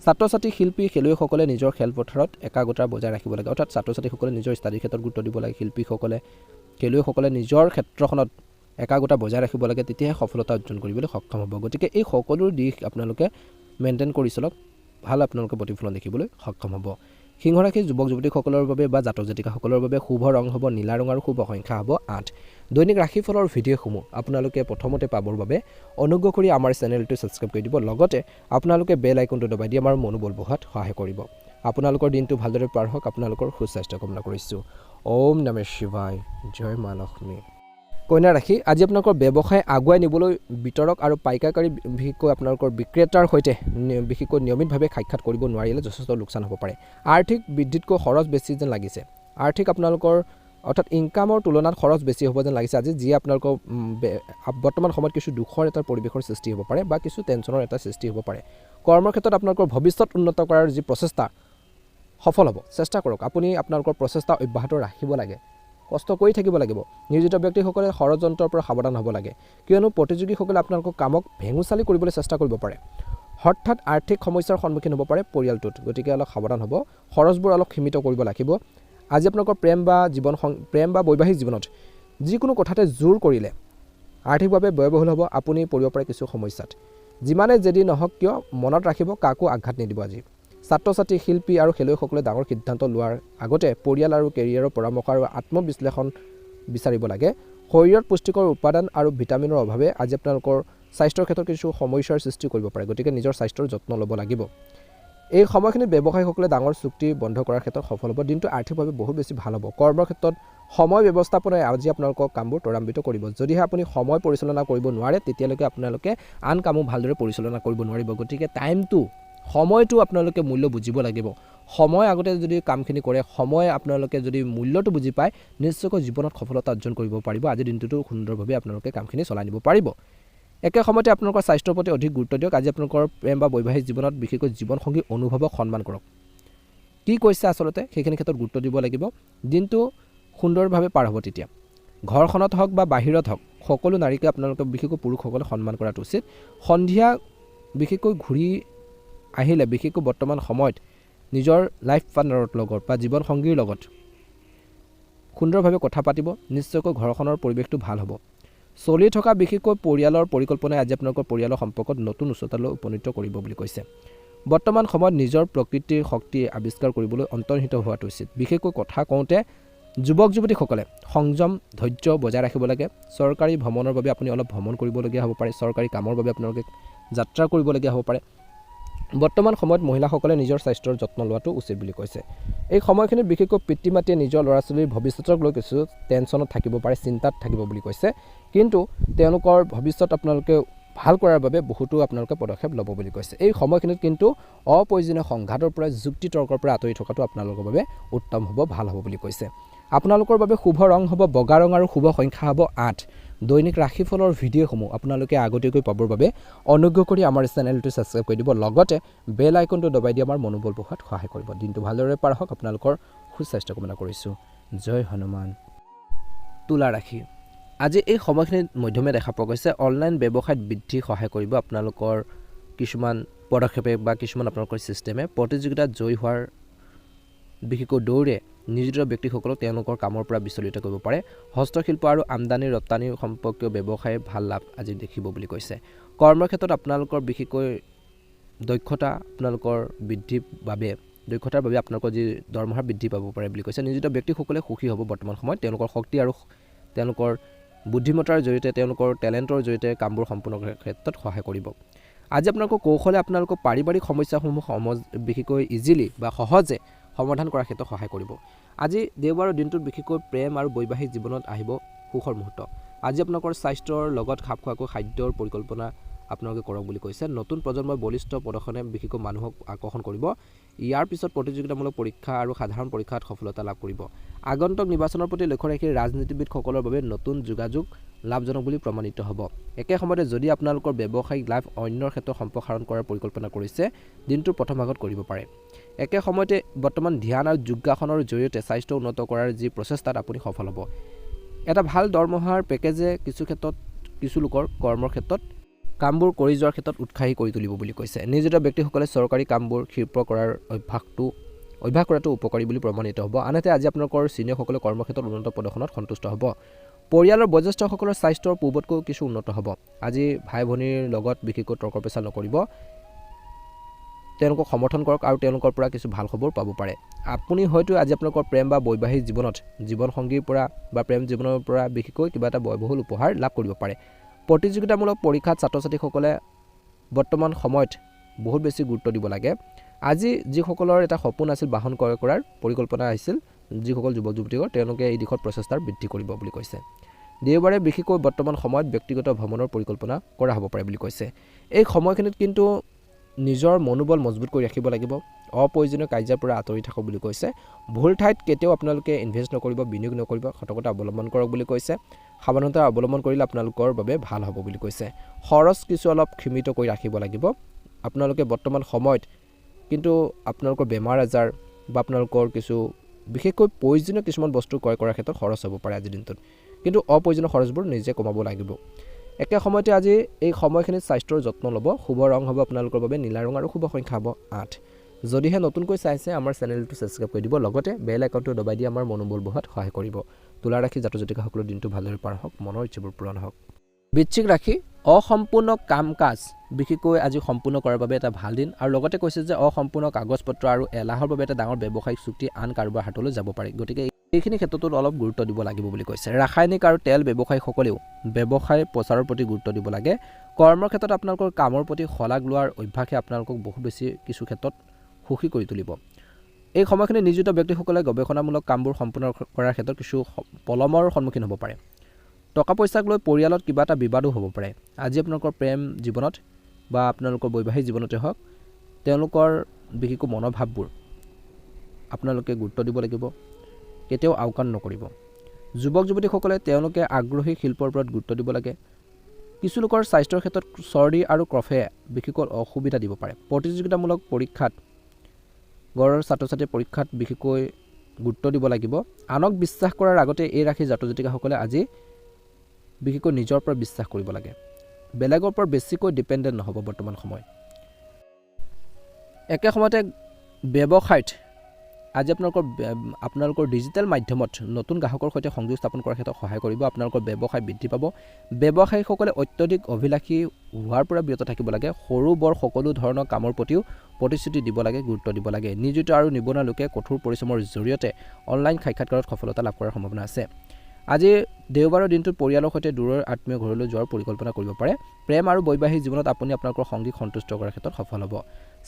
ছাত্ৰ ছাত্ৰী, শিল্পী, খেলুৱৈসকলে নিজৰ খেলপথাৰত একাগ্ৰতা বজাই ৰাখিব লাগে। অৰ্থাৎ ছাত্ৰ ছাত্ৰীসকলে নিজৰ ষ্টাডিৰ ক্ষেত্ৰত গুৰুত্ব দিব লাগে। শিল্পীসকলে, খেলুৱৈসকলে নিজৰ ক্ষেত্ৰখনত একাগ্ৰতা বজাই ৰাখিব লাগে, তেতিয়াহে সফলতা অৰ্জন কৰিবলৈ সক্ষম হ'ব। গতিকে এই সকলো দিশ আপোনালোকে মেইনটেইন কৰি চলক, ভাল আপোনালোকে প্ৰতিফলন দেখিবলৈ সক্ষম হ'ব। সিংহ ৰাশিৰ যুৱক যুৱতীসকলৰ বাবে বা জাতক জাতিকাসকলৰ বাবে শুভ ৰং হ'ব নীলা ৰং আৰু শুভ সংখ্যা হ'ব 8। দৈনিক ৰাশিফলৰ ভিডিঅ'সমূহ আপোনালোকে প্ৰথমতে পাবৰ বাবে অনুগ্ৰহ কৰি আমাৰ চেনেলটো ছাবস্ক্ৰাইব কৰি দিব। লগতে আপোনালোকে বেল আইকনটো দবাই দি আমাৰ মনোবল বঢ়োৱাত সহায় কৰিব। আপোনালোকৰ দিনটো ভালদৰে পাৰ হওক। আপোনালোকৰ সুস্বাস্থ্য কামনা কৰিছোঁ। ওম নমঃ শিৱায়। জয় মা লক্ষ্মী। কন্যা ৰাশি আজি আপোনালোকৰ ব্যৱসায় আগুৱাই নিবলৈ বিতৰক আৰু পাইকাৰী বিশেষকৈ আপোনালোকৰ বিক্ৰেতাৰ সৈতে বিশেষকৈ নিয়মিতভাৱে সাক্ষাৎ কৰিব নোৱাৰিলে যথেষ্ট লোকচান হ'ব পাৰে। আৰ্থিক বৃদ্ধিতকৈ খৰচ বেছি যেন লাগিছে। আৰ্থিক আপোনালোকৰ অৰ্থাৎ ইনকামৰ তুলনাত খৰচ বেছি হ'ব যেন লাগিছে আজি, যিয়ে আপোনালোকৰ বৰ্তমান সময়ত কিছু দুখৰ এটা পৰিৱেশৰ সৃষ্টি হ'ব পাৰে বা কিছু টেনশ্যনৰ এটা সৃষ্টি হ'ব পাৰে। কৰ্মৰ ক্ষেত্ৰত আপোনালোকৰ ভৱিষ্যত উন্নত কৰাৰ যি প্ৰচেষ্টা সফল হ'ব, চেষ্টা কৰক। আপুনি আপোনালোকৰ প্ৰচেষ্টা অব্যাহত ৰাখিব লাগে, কষ্ট কৰি থাকিব লাগিব। নিয়োজিত ব্যক্তিসকলে ষড়যন্ত্ৰৰ পৰা সাৱধান হ'ব লাগে, কিয়নো প্ৰতিযোগীসকলে আপোনালোকৰ কামক ভেঙুচালি কৰিবলৈ চেষ্টা কৰিব পাৰে। হঠাৎ আৰ্থিক সমস্যাৰ সন্মুখীন হ'ব পাৰে পৰিয়ালটোত, গতিকে অলপ সাৱধান হ'ব। খৰচবোৰ অলপ সীমিত কৰিব লাগিব। আজি আপোনালোকৰ প্ৰেম বা বৈবাহিক জীৱনত যিকোনো কথাতে জোৰ কৰিলে আৰ্থিকভাৱে ব্যয়বহুল হ'ব, আপুনি পৰিব পাৰে কিছু সমস্যাত। যিমানে যদি নহওক কিয় মনত ৰাখিব, কাকো আঘাত নিদিব। আজি ছাত্ৰ ছাত্ৰী, শিল্পী আৰু খেলুৱৈসকলে ডাঙৰ সিদ্ধান্ত লোৱাৰ আগতে পৰিয়াল আৰু কেৰিয়াৰৰ পৰামৰ্শ আৰু আত্মবিশ্লেষণ বিচাৰিব লাগে। শৰীৰত পুষ্টিকৰ উপাদান আৰু ভিটামিনৰ অভাৱে আজি আপোনালোকৰ স্বাস্থ্যৰ ক্ষেত্ৰত কিছু সমস্যাৰ সৃষ্টি কৰিব পাৰে, গতিকে নিজৰ স্বাস্থ্যৰ যত্ন ল'ব লাগিব। এই সময়খিনিত ব্যৱসায়ীসকলে ডাঙৰ চুক্তি বন্ধ কৰাৰ ক্ষেত্ৰত সফল হ'ব। দিনটো আৰ্থিকভাৱে বহুত বেছি ভাল হ'ব। কৰ্মৰ ক্ষেত্ৰত সময় ব্যৱস্থাপনাই আজি আপোনালোকৰ কামবোৰ ত্বৰান্বিত কৰিব। যদিহে আপুনি সময় পৰিচালনা কৰিব নোৱাৰে, তেতিয়ালৈকে আপোনালোকে আন কামো ভালদৰে পৰিচালনা কৰিব নোৱাৰিব। গতিকে সময়টো আপোনালোকে মূল্য বুজিব লাগিব। সময় আগতে যদি কামখিনি কৰে, সময় আপোনালোকে যদি মূল্যটো বুজি পায়, নিশ্চয়কৈ জীৱনত সফলতা অৰ্জন কৰিব পাৰিব। আজিৰ দিনটোতো সুন্দৰভাৱে আপোনালোকে কামখিনি চলাই নিব পাৰিব। একে সময়তে আপোনালোকৰ স্বাস্থ্যৰ প্ৰতি অধিক গুৰুত্ব দিয়ক। আজি আপোনালোকৰ প্ৰেম বা বৈবাহিক জীৱনত বিশেষকৈ জীৱনসংগী অনুভৱক সন্মান কৰক। কি কৈছে আচলতে সেইখিনি ক্ষেত্ৰত গুৰুত্ব দিব লাগিব। দিনটো সুন্দৰভাৱে পাৰ হ'ব। তেতিয়া ঘৰখনত হওক বা বাহিৰত হওক, সকলো নাৰীকে আপোনালোকে বিশেষকৈ পুৰুষসকলে সন্মান কৰাটো উচিত। সন্ধিয়া বিশেষকৈ ঘূৰি আহিলে, বিশেষকৈ বৰ্তমান সময়ত নিজৰ লাইফ পাৰ্টনাৰৰ লগত বা জীৱনসংগীৰ লগত সুন্দৰভাৱে কথা পাতিব, নিশ্চয়কৈ ঘৰখনৰ পৰিৱেশটো ভাল হ'ব। চলি থকা বিশেষকৈ পৰিয়ালৰ পৰিকল্পনাই আজি আপোনালোকৰ পৰিয়ালৰ সম্পৰ্কত নতুন উচ্চতালৈ উপনীত কৰিব বুলি কৈছে। বৰ্তমান সময়ত নিজৰ প্ৰকৃতিৰ শক্তি আৱিষ্কাৰ কৰিবলৈ অন্তৰ্হিত হোৱাটো উচিত। বিশেষকৈ কথা কওঁতে যুৱক যুৱতীসকলে সংযম, ধৈৰ্য বজাই ৰাখিব লাগে। চৰকাৰী ভ্ৰমণৰ বাবে আপুনি অলপ ভ্ৰমণ কৰিবলগীয়া হ'ব পাৰে। চৰকাৰী কামৰ বাবে আপোনালোকে যাত্ৰা কৰিবলগীয়া হ'ব পাৰে। বৰ্তমান সময়ত মহিলাসকলে নিজৰ স্বাস্থ্যৰ যত্ন লোৱাটো উচিত বুলি কৈছে। এই সময়খিনিত বিশেষকৈ পিতৃ মাতৃয়ে নিজৰ ল'ৰা ছোৱালীৰ ভৱিষ্যতক লৈ কিছু টেনশ্যনত থাকিব পাৰে, চিন্তাত থাকিব বুলি কৈছে। কিন্তু তেওঁলোকৰ ভৱিষ্যত আপোনালোকে ভাল কৰাৰ বাবে বহুতো আপোনালোকে পদক্ষেপ ল'ব বুলি কৈছে। এই সময়খিনিত কিন্তু অপ্ৰয়োজনীয় সংঘাতৰ পৰা, যুক্তি তৰ্কৰ পৰা আঁতৰি থকাটো আপোনালোকৰ বাবে উত্তম হ'ব, ভাল হ'ব বুলি কৈছে। আপোনালোকৰ বাবে শুভ ৰং হ'ব বগা ৰং আৰু শুভ সংখ্যা হ'ব 8। দৈনিক ৰাশিফলৰ ভিডিঅ'সমূহ আপোনালোকে আগতীয়াকৈ পাবৰ বাবে অনুগ্ৰহ কৰি আমাৰ চেনেলটো ছাবস্ক্ৰাইব কৰি দিব, লগতে বেল আইকনটো দবাই দি আমাৰ মনোবল বঢ়োৱাত সহায় কৰিব। দিনটো ভালদৰে পাৰ হওক। আপোনালোকৰ সুস্বাস্থ্য কামনা কৰিছোঁ। জয় হনুমান। তুলা ৰাশি আজি এই সময়খিনিত মধ্যমে দেখা পোৱা গৈছে। অনলাইন ব্যৱসায়ত বৃদ্ধি সহায় কৰিব আপোনালোকৰ কিছুমান পদক্ষেপে বা কিছুমান আপোনালোকৰ ছিষ্টেমে। প্ৰতিযোগিতাত জয়ী হোৱাৰ বিশেষকৈ দৌৰে নিয়োজিত ব্যক্তিসকলক তেওঁলোকৰ কামৰ পৰা বিচলিত কৰিব পাৰে। হস্তশিল্প আৰু আমদানি ৰপ্তানি সম্পৰ্কীয় ব্যৱসায়ে ভাল লাভ আজি দেখিব বুলি কৈছে। কৰ্মৰ ক্ষেত্ৰত আপোনালোকৰ বিশেষকৈ দক্ষতাৰ বাবে আপোনালোকৰ যি দৰমহা বৃদ্ধি পাব পাৰে বুলি কৈছে। নিয়োজিত ব্যক্তিসকলে সুখী হ'ব বৰ্তমান সময়ত। তেওঁলোকৰ শক্তি আৰু তেওঁলোকৰ বুদ্ধিমত্তাৰ জৰিয়তে, তেওঁলোকৰ টেলেণ্টৰ জৰিয়তে কামবোৰ সম্পূৰ্ণ কৰাৰ ক্ষেত্ৰত সহায় কৰিব। আজি আপোনালোকৰ কৌশলে আপোনালোকৰ পাৰিবাৰিক সমস্যাসমূহ বিশেষকৈ ইজিলি বা সহজে সমাধান কৰাৰ ক্ষেত্ৰত সহায় কৰিব। আজি দেওবাৰৰ দিনটোত বিশেষকৈ প্ৰেম আৰু বৈবাহিক জীৱনত আহিব সুখৰ মুহূৰ্ত। আজি আপোনালোকৰ স্বাস্থ্যৰ লগত খাপ খোৱাকৈ খাদ্যৰ পৰিকল্পনা আপোনালোকে কৰক বুলি কৈছে। নতুন প্ৰজন্মৰ বলিষ্ঠ প্ৰদৰ্শনে বিশেষকৈ মানুহক আকৰ্ষণ কৰিব। ইয়াৰ পিছত প্ৰতিযোগিতামূলক পৰীক্ষা আৰু সাধাৰণ পৰীক্ষাত সফলতা লাভ কৰিব। আগন্তুক নিৰ্বাচনৰ প্ৰতি লক্ষ্য ৰাখি ৰাজনীতিবিদসকলৰ বাবে নতুন যোগাযোগ লাভজনক বুলি প্ৰমাণিত হ'ব। একে সময়তে যদি আপোনালোকৰ ব্যৱসায়িক লাভ অন্যৰ ক্ষেত্ৰত সম্প্ৰসাৰণ কৰাৰ পৰিকল্পনা কৰিছে, দিনটোৰ প্ৰথম ভাগত কৰিব পাৰে। একে সময়তে বৰ্তমান ধ্যান আৰু যোগাসনৰ জৰিয়তে স্বাস্থ্য উন্নত কৰাৰ যি প্ৰচেষ্টাত আপুনি সফল হ'ব। এটা ভাল দৰমহাৰ পেকেজে কিছু লোকৰ কৰ্মৰ ক্ষেত্ৰত কামবোৰ কৰি যোৱাৰ ক্ষেত্ৰত উৎসাহী কৰি তুলিব বুলি কৈছে। নিয়োজিত ব্যক্তিসকলে চৰকাৰী কামবোৰ ক্ষীপ্ৰ কৰাৰ অভ্যাস কৰাটো উপকাৰী বুলি প্ৰমাণিত হ'ব। আনহাতে আজি আপোনালোকৰ ছিনিয়ৰসকলে কৰ্মক্ষেত্ৰত উন্নত প্ৰদৰ্শনত সন্তুষ্ট হ'ব। পৰিয়ালৰ বয়োজ্যেষ্ঠসকলৰ স্বাস্থ্যৰ পূৰ্বতকৈ কিছু উন্নত হ'ব। আজি ভাই ভনীৰ লগত বিশেষকৈ তৰ্ক পেচাল নকৰিব, তেওঁলোকক সমৰ্থন কৰক আৰু তেওঁলোকৰ পৰা কিছু ভাল খবৰ পাব পাৰে। আপুনি হয়তো আজি আপোনালোকৰ প্ৰেম বা বৈবাহিক জীৱনত জীৱনসংগীৰ পৰা বা প্ৰেম জীৱনৰ পৰা বিশেষকৈ কিবা এটা ব্যয়বহুল উপহাৰ লাভ কৰিব পাৰে। প্ৰতিযোগিতামূলক পৰীক্ষাত ছাত্ৰ ছাত্ৰীসকলে বৰ্তমান সময়ত বহুত বেছি গুৰুত্ব দিব লাগে। আজি যিসকলৰ এটা সপোন আছিল বাহন ক্ৰয় কৰাৰ পৰিকল্পনা আছিল, যিসকল যুৱক যুৱতীসকল, তেওঁলোকে এই দিশত প্ৰচেষ্টাৰ বৃদ্ধি কৰিব বুলি কৈছে। দেওবাৰে বিশেষকৈ বৰ্তমান সময়ত ব্যক্তিগত ভ্ৰমণৰ পৰিকল্পনা কৰা হ'ব পাৰে বুলি কৈছে। এই সময়খিনিত কিন্তু নিজৰ মনোবল মজবুত কৰি ৰাখিব লাগিব, অপ্ৰয়োজনীয় কাৰ্যৰ পৰা আঁতৰি থাকক বুলি কৈছে। ভুল ঠাইত কেতিয়াও আপোনালোকে ইনভেষ্ট নকৰিব, বিনিয়োগ নকৰিব, সতৰ্কতা অৱলম্বন কৰক বুলি কৈছে। সাৱধানতা অৱলম্বন কৰিলে আপোনালোকৰ বাবে ভাল হ'ব বুলি কৈছে। খৰচ কিছু অলপ সীমিত কৰি ৰাখিব লাগিব। আপোনালোকে বৰ্তমান সময়ত কিন্তু আপোনালোকৰ বেমাৰ আজাৰ বা আপোনালোকৰ কিছু বিশেষকৈ প্ৰয়োজনীয় কিছুমান বস্তু ক্ৰয় কৰাৰ ক্ষেত্ৰত খৰচ হ'ব পাৰে আজিৰ দিনটোত, কিন্তু অপ্ৰয়োজনীয় খৰচবোৰ নিজে কমাব লাগিব। একে সময়তে আজি এই সময়খিনিত স্বাস্থ্যৰ যত্ন ল'ব। শুভ ৰং হ'ব আপোনালোকৰ বাবে নীলা ৰং আৰু শুভ সংখ্যা হ'ব 8। যদিহে নতুনকৈ চাইছে আমাৰ চেনেলটো ছাবস্ক্ৰাইব কৰি দিব, লগতে বেল আইকনটো দবাই দি আমাৰ মনোবল বঢ়োৱাত সহায় কৰিব। তুলা ৰাশি জাতক জাতিকাসকলৰ দিনটো ভালদৰে পাৰ হওক, মনৰ ইচ্ছাবোৰ পূৰণ হওক। বৃশ্চিক ৰাশি, অসম্পূৰ্ণ কাম কাজ বিশেষকৈ আজি সম্পূৰ্ণ কৰাৰ বাবে এটা ভাল দিন, আৰু লগতে কৈছে যে অসম্পূৰ্ণ কাগজ পত্ৰ আৰু এলাহৰ বাবে এটা ডাঙৰ ব্যৱসায়িক চুক্তি আন কাৰোবাৰ হাতলৈ যাব পাৰে। গতিকে এইখিনি ক্ষেত্ৰতো অলপ গুৰুত্ব দিব লাগিব বুলি কৈছে। ৰাসায়নিক আৰু তেল ব্যৱসায়ীসকলেও ব্যৱসায় প্ৰচাৰৰ প্ৰতি গুৰুত্ব দিব লাগে। কৰ্মৰ ক্ষেত্ৰত আপোনালোকৰ কামৰ প্ৰতি শলাগ লোৱাৰ অভ্যাসে আপোনালোকক বহুত বেছি কিছু ক্ষেত্ৰত সুখী কৰি তুলিব। এই সময়খিনি নিয়োজিত ব্যক্তিসকলে গৱেষণামূলক কামবোৰ সম্পূৰ্ণ কৰাৰ ক্ষেত্ৰত কিছু পলমৰ সন্মুখীন হ'ব পাৰে। টকা পইচাক লৈ পৰিয়ালত কিবা এটা বিবাদো হ'ব পাৰে। আজি আপোনালোকৰ প্ৰেম জীৱনত বা আপোনালোকৰ বৈবাহিক জীৱনতে হওক, তেওঁলোকৰ বিশেষকৈ মনোভাৱবোৰ আপোনালোকে গুৰুত্ব দিব লাগিব, কেতিয়াও আওকাণ নকৰিব। যুৱক যুৱতীসকলে তেওঁলোকে আগ্ৰহী শিল্পৰ ওপৰত গুৰুত্ব দিব লাগে। কিছু লোকৰ স্বাস্থ্যৰ ক্ষেত্ৰত চৰ্দি আৰু কফে বিশেষকৈ অসুবিধা দিব পাৰে। প্ৰতিযোগিতামূলক পৰীক্ষাত গড়ৰ ছাত্ৰ ছাত্ৰীৰ পৰীক্ষাত বিশেষকৈ গুৰুত্ব দিব লাগিব। আনক বিশ্বাস কৰাৰ আগতে এই ৰাশি জাতক জাতিকাসকলে আজি বিশেষকৈ নিজৰ ওপৰত বিশ্বাস কৰিব লাগে। বেলেগৰ ওপৰত বেছিকৈ ডিপেণ্ডেণ্ট নহ'ব বৰ্তমান সময়। একে সময়তে ব্যৱসায়ত আজি আপোনালোকৰ ডিজিটেল মাধ্যমত নতুন গ্ৰাহকৰ সৈতে সংযোগ স্থাপন কৰাৰ ক্ষেত্ৰত সহায় কৰিব। আপোনালোকৰ ব্যৱসায় বৃদ্ধি পাব। ব্যৱসায়ীসকলে অত্যধিক অভিলাষী হোৱাৰ পৰা বিৰত থাকিব লাগে। সৰু বৰ সকলো ধৰণৰ কামৰ প্ৰতিও প্ৰতিশ্ৰুতি দিব লাগে, গুৰুত্ব দিব লাগে। নিয়োজিত আৰু নিবনুৱা লোকে কঠোৰ পৰিশ্ৰমৰ জৰিয়তে অনলাইন সাক্ষাৎকাৰত সফলতা লাভ কৰাৰ সম্ভাৱনা আছে। আজি দেওবাৰৰ দিনটোত পৰিয়ালৰ সৈতে দূৰৰ আত্মীয় ঘৰলৈ যোৱাৰ পৰিকল্পনা কৰিব পাৰে। প্ৰেম আৰু বৈবাহিক জীৱনত আপুনি আপোনালোকৰ সংগীক সন্তুষ্ট কৰাৰ ক্ষেত্ৰত সফল হ'ব।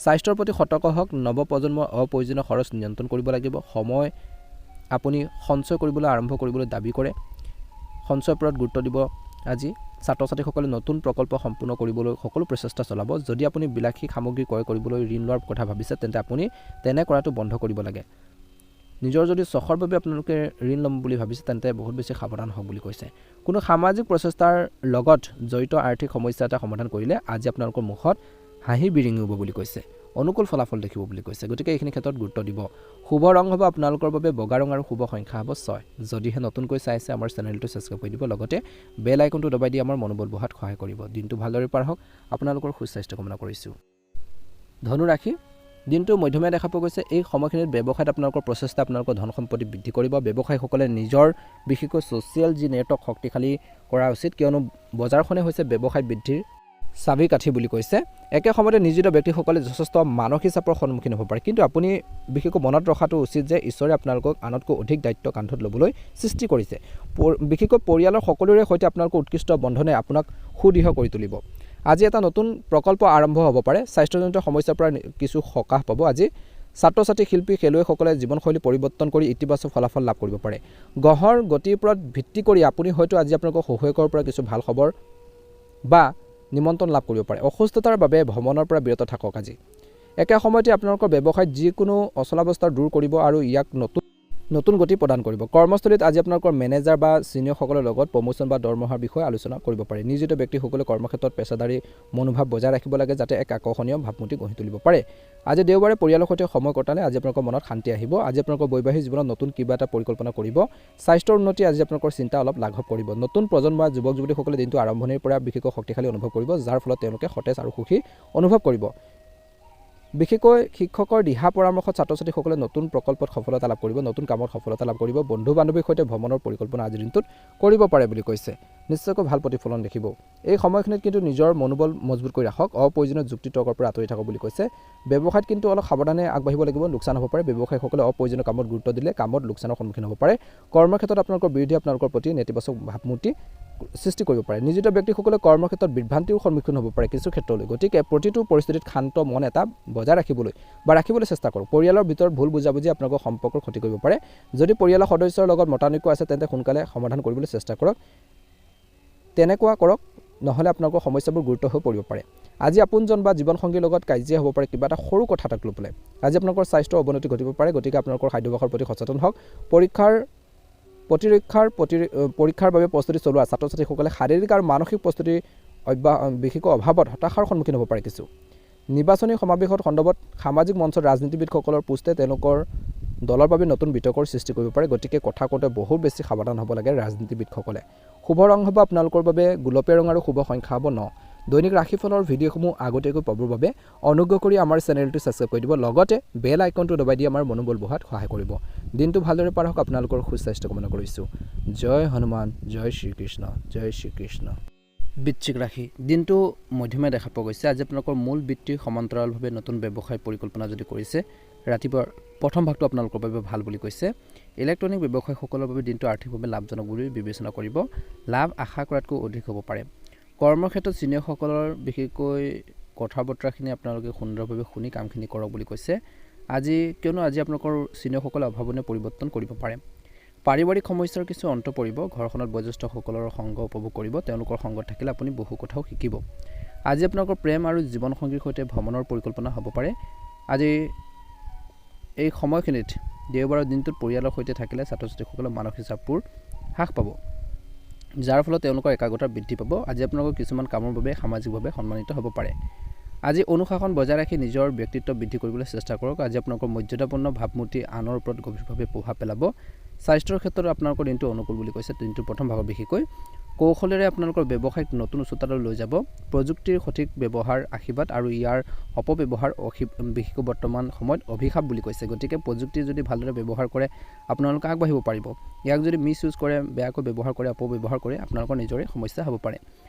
স্বাস্থ্যৰ প্ৰতি সতৰ্ক হওক। নৱপ্ৰজন্মৰ অপ্ৰয়োজনীয় খৰচ নিয়ন্ত্ৰণ কৰিব লাগিব। সময় আপুনি সঞ্চয় কৰিবলৈ আৰম্ভ কৰিবলৈ দাবী কৰে, সঞ্চয়ৰ ওপৰত গুৰুত্ব দিব। আজি ছাত্ৰ ছাত্ৰীসকলে নতুন প্ৰকল্প সম্পূৰ্ণ কৰিবলৈ সকলো প্ৰচেষ্টা চলাব। যদি আপুনি বিলাসী সামগ্ৰী ক্ৰয় কৰিবলৈ ঋণ লোৱাৰ কথা ভাবিছে, তেন্তে আপুনি তেনে কৰাটো বন্ধ কৰিব লাগে। নিজৰ যদি চখৰ বাবে আপোনালোকে ঋণ ল'ম বুলি ভাবিছে, তেন্তে বহুত বেছি সাৱধান হওক বুলি কৈছে। কোনো সামাজিক প্ৰচেষ্টাৰ লগত জড়িত আৰ্থিক সমস্যা এটা সমাধান কৰিলে আজি আপোনালোকৰ মুখত হাঁহি বিৰিঙিব বুলি কৈছে। অনুকূল ফলাফল দেখিব বুলি কৈছে। গতিকে এইখিনি ক্ষেত্ৰত গুৰুত্ব দিব। শুভ ৰং হ'ব আপোনালোকৰ বাবে বগা ৰং আৰু শুভ সংখ্যা হ'ব 6। যদিহে নতুনকৈ চাইছে আমাৰ চেনেলটো ছাবস্ক্ৰাইব কৰি দিব, লগতে বেল আইকনটো দবাই দি আমাৰ মনোবল বঢ়াত সহায় কৰিব। দিনটো ভালদৰে পাৰ হওক, আপোনালোকৰ সুস্বাস্থ্য কামনা কৰিছোঁ। ধনু ৰাশি, দিনটো মধ্যমীয়া দেখা পোৱা গৈছে। এই সময়খিনিত ব্যৱসায়ত আপোনালোকৰ প্ৰচেষ্টা আপোনালোকৰ ধন সম্পত্তি বৃদ্ধি কৰিব। ব্যৱসায়ীসকলে নিজৰ বিশেষকৈ ছ'চিয়েল যি নেটৱৰ্ক শক্তিশালী কৰা উচিত, কিয়নো বজাৰখনে হৈছে ব্যৱসায় বৃদ্ধিৰ চাবি কাঠি বুলি কৈছে। একে সময়তে নিয়োজিত ব্যক্তিসকলে যথেষ্ট মানসিক চাপৰ সন্মুখীন হ'ব পাৰে, কিন্তু আপুনি বিশেষকৈ মনত ৰখাটো উচিত যে ঈশ্বৰে আপোনালোকক আনতকৈ অধিক দায়িত্ব কান্ধত ল'বলৈ সৃষ্টি কৰিছে। বিশেষকৈ পৰিয়ালৰ সকলোৰে সৈতে আপোনালোকৰ উৎকৃষ্ট বন্ধনে আপোনাক সুদৃঢ় কৰি তুলিব। আজি এটা নতুন প্ৰকল্প আৰম্ভ হ'ব পাৰে। স্বাস্থ্যজনিত সমস্যাৰ পৰা কিছু সকাহ পাব। আজি ছাত্ৰ ছাত্ৰী, শিল্পী, খেলুৱৈসকলে জীৱনশৈলী পৰিৱৰ্তন কৰি ইতিবাচক ফলাফল লাভ কৰিব পাৰে। গ্ৰহৰ গতিৰ ওপৰত ভিত্তি কৰি আপুনি হয়তো আজি আপোনালোকৰ শহুৱেকৰ পৰা কিছু ভাল খবৰ বা নিমন্ত্ৰণ লাভ কৰিব পাৰে। অসুস্থতাৰ বাবে ভ্ৰমণৰ পৰা বিৰত থাকক আজি। একে সময়তে আপোনালোকৰ ব্যৱসায়ত যিকোনো অচলাৱস্থা দূৰ কৰিব আৰু ইয়াক নতুন গতি প্ৰদান কৰিব। কৰ্মস্থলীত আজি আপোনালোকৰ মেনেজাৰ বা ছিনিয়ৰসকলৰ লগত প্ৰমোশ্যন বা দৰমহাৰ বিষয়ে আলোচনা কৰিব পাৰে। নিয়োজিত ব্যক্তিসকলে কৰ্মক্ষেত্ৰত পেছাদাৰী মনোভাৱ বজাই ৰাখিব লাগে, যাতে এক আকৰ্ষণীয় ভাৱমূৰ্তি গঢ়ি তুলিব পাৰে। আজি দেওবাৰে পৰিয়ালৰ সৈতে সময় কটালে আজি আপোনালোকৰ মনত শান্তি আহিব। আজি আপোনালোকৰ বৈবাহিক জীৱনত নতুন কিবা এটা পৰিকল্পনা কৰিব। স্বাস্থ্যৰ উন্নতি আজি আপোনালোকৰ চিন্তা অলপ লাঘৱ কৰিব। নতুন প্ৰজন্মৰ যুৱক যুৱতীসকলে দিনটো আৰম্ভণিৰ পৰা বিশেষকৈ শক্তিশালী অনুভৱ কৰিব, যাৰ ফলত তেওঁলোকে সতেজ আৰু সুখী অনুভৱ কৰিব। বিশেষকৈ শিক্ষকৰ দিহা পৰামৰ্শত ছাত্ৰ ছাত্ৰীসকলে নতুন প্ৰকল্পত সফলতা লাভ কৰিব, নতুন কামত সফলতা লাভ কৰিব। বন্ধু বান্ধৱীৰ সৈতে ভ্ৰমণৰ পৰিকল্পনা আজিৰ দিনটোত কৰিব পাৰে বুলি কৈছে। নিশ্চয়কৈ ভাল প্ৰতিফলন দেখিব। এই সময়খিনিত কিন্তু নিজৰ মনোবল মজবুত কৰি ৰাখক। অপ্ৰয়োজনীয় যুক্তি তৰ্কৰ পৰা আঁতৰি থাকক বুলি কৈছে। ব্যৱসায়ত কিন্তু অলপ সাৱধানে আগবাঢ়িব লাগিব, লোকচান হ'ব পাৰে। ব্যৱসায়ীসকলে অপ্ৰয়োজনীয় কামত গুৰুত্ব দিলে কামত লোকচানৰ সন্মুখীন হ'ব পাৰে। কৰ্মক্ষেত্ৰত আপোনালোকৰ বিৰোধী আপোনালোকৰ প্ৰতি নেতিবাচক ভাৱমূৰ্তি সৃষ্টি কৰিব পাৰে। নিয়োজিত ব্যক্তিসকলে কৰ্মক্ষেত্ৰত বিভ্ৰান্তিৰ সন্মুখীন হ'ব পাৰে কিছু ক্ষেত্ৰলৈ। গতিকে প্ৰতিটো পৰিস্থিতিত শান্ত মন এটা বজাই ৰাখিবলৈ চেষ্টা কৰক। পৰিয়ালৰ ভিতৰত ভুল বুজাবুজি আপোনালোকৰ সম্পৰ্কৰ ক্ষতি কৰিব পাৰে। যদি পৰিয়ালৰ সদস্যৰ লগত মতানৈক্য আছে, তেন্তে সোনকালে সমাধান কৰিবলৈ চেষ্টা কৰক। তেনেকুৱা কৰক, নহ'লে আপোনালোকৰ সমস্যাবোৰ গুৰুত্ব হৈ পৰিব পাৰে। আজি আপোনজন বা জীৱনসংগীৰ লগত কাজিয়া হ'ব পাৰে কিবা এটা সৰু কথা এটাক লৈ পেলাই। আজি আপোনালোকৰ স্বাস্থ্যৰ অৱনতি ঘটিব পাৰে, গতিকে আপোনালোকৰ খাদ্যাভ্যাসৰ প্ৰতি সচেতন হওক। পৰীক্ষাৰ বাবে প্ৰস্তুতি চলোৱা ছাত্ৰ ছাত্ৰীসকলে শাৰীৰিক আৰু মানসিক প্ৰস্তুতি বিশেষকৈ অভাৱত হতাশাৰ সন্মুখীন হ'ব পাৰে। কিছু নিৰ্বাচনী সমাৱেশৰ সন্দৰ্ভত সামাজিক মঞ্চত ৰাজনীতিবিদসকলৰ পোষ্টে তেওঁলোকৰ দলৰ বাবে নতুন বিতৰ্কৰ সৃষ্টি কৰিব পাৰে, গতিকে কথা কওঁতে বহুত বেছি সাৱধান হ'ব লাগে ৰাজনীতিবিদসকলে। শুভ ৰং হ'ব আপোনালোকৰ বাবে গুলপীয়া ৰং আৰু শুভ সংখ্যা হ'ব 9। দৈনিক ৰাশিফলৰ ভিডিঅ'সমূহ আগতীয়াকৈ পাবৰ বাবে অনুগ্ৰহ কৰি আমাৰ চেনেলটো ছাবস্ক্ৰাইব কৰি দিব, লগতে বেল আইকনটো দবাই দি আমাৰ মনোবল বঢ়োৱাত সহায় কৰিব। দিনটো ভালদৰে পাৰ হওক, আপোনালোকৰ সুস্বাস্থ্য কামনা কৰিছোঁ। জয় হনুমান, জয় শ্ৰীকৃষ্ণ, জয় শ্ৰীকৃষ্ণ। বৃশ্চিক ৰাশি, দিনটো মধ্যমীয়া দেখা পোৱা গৈছে। আজি আপোনালোকৰ মূল বৃত্তিৰ সমান্তৰালভাৱে নতুন ব্যৱসায় পৰিকল্পনা যদি কৰিছে, ৰাতিপুৱাৰ প্ৰথম ভাগটো আপোনালোকৰ বাবে ভাল বুলি কৈছে। ইলেক্ট্ৰনিক ব্যৱসায়ীসকলৰ বাবে দিনটো আৰ্থিকভাৱে লাভজনক বুলি বিবেচনা কৰিব। লাভ আশা কৰাতকৈ অধিক হ'ব পাৰে। কৰ্মক্ষেত্ৰত চিনিয়ৰসকলৰ বিশেষকৈ কথা বতৰাখিনি আপোনালোকে সুন্দৰভাৱে শুনি কামখিনি কৰক বুলি কৈছে। কিয়নো আজি আপোনালোকৰ চিনিয়ৰসকলে অভাৱনীয় পৰিৱৰ্তন কৰিব পাৰে। পাৰিবাৰিক সমস্যাৰ কিছু অন্ত পৰিব। ঘৰখনত বয়োজ্যেষ্ঠসকলৰ সংগ উপভোগ কৰিব। তেওঁলোকৰ সংগত থাকিলে আপুনি বহু কথাও শিকিব। আজি আপোনালোকৰ প্ৰেম আৰু জীৱনসংগীৰ সৈতে ভ্ৰমণৰ পৰিকল্পনা হ'ব পাৰে। আজি এই সময়খিনিত দেওবাৰৰ দিনটোত পৰিয়ালৰ সৈতে থাকিলে ছাত্ৰ ছাত্ৰীসকলৰ মানসিক চাপবোৰ হ্ৰাস পাব, যাৰ ফলত তেওঁলোকৰ একাগ্ৰতা বৃদ্ধি পাব। আজি আপোনালোকৰ কিছুমান কামৰ বাবে সামাজিকভাৱে সন্মানিত হ'ব পাৰে। আজি অনুশাসন বজাই ৰাখি নিজৰ ব্যক্তিত্ব বৃদ্ধি কৰিবলৈ চেষ্টা কৰক। আজি আপোনালোকৰ মৰ্যাদাপূৰ্ণ ভাৱমূৰ্তি আনৰ ওপৰত গভীৰভাৱে প্ৰভাৱ পেলাব। স্বাস্থ্যৰ ক্ষেত্ৰত আপোনালোকৰ দিনটো অনুকূল বুলি কৈছে। দিনটোৰ প্ৰথম ভাগত বিশেষকৈ কৌশলেৰে আপোনালোকৰ ব্যৱসায়িক নতুন উচ্চতালৈ লৈ যাব। প্ৰযুক্তিৰ সঠিক ব্যৱহাৰ আশীৰ্বাদ আৰু ইয়াৰ অপব্যৱহাৰ বিশেষকৈ বৰ্তমান সময়ত অভিশাপ বুলি কৈছে। গতিকে প্ৰযুক্তি যদি ভালদৰে ব্যৱহাৰ কৰে আপোনালোকে আগবাঢ়িব পাৰিব। ইয়াক যদি মিছ ইউজ কৰে, বেয়াকৈ ব্যৱহাৰ কৰে, অপব্যৱহাৰ কৰে, আপোনালোকৰ নিজৰে সমস্যা হ'ব পাৰে।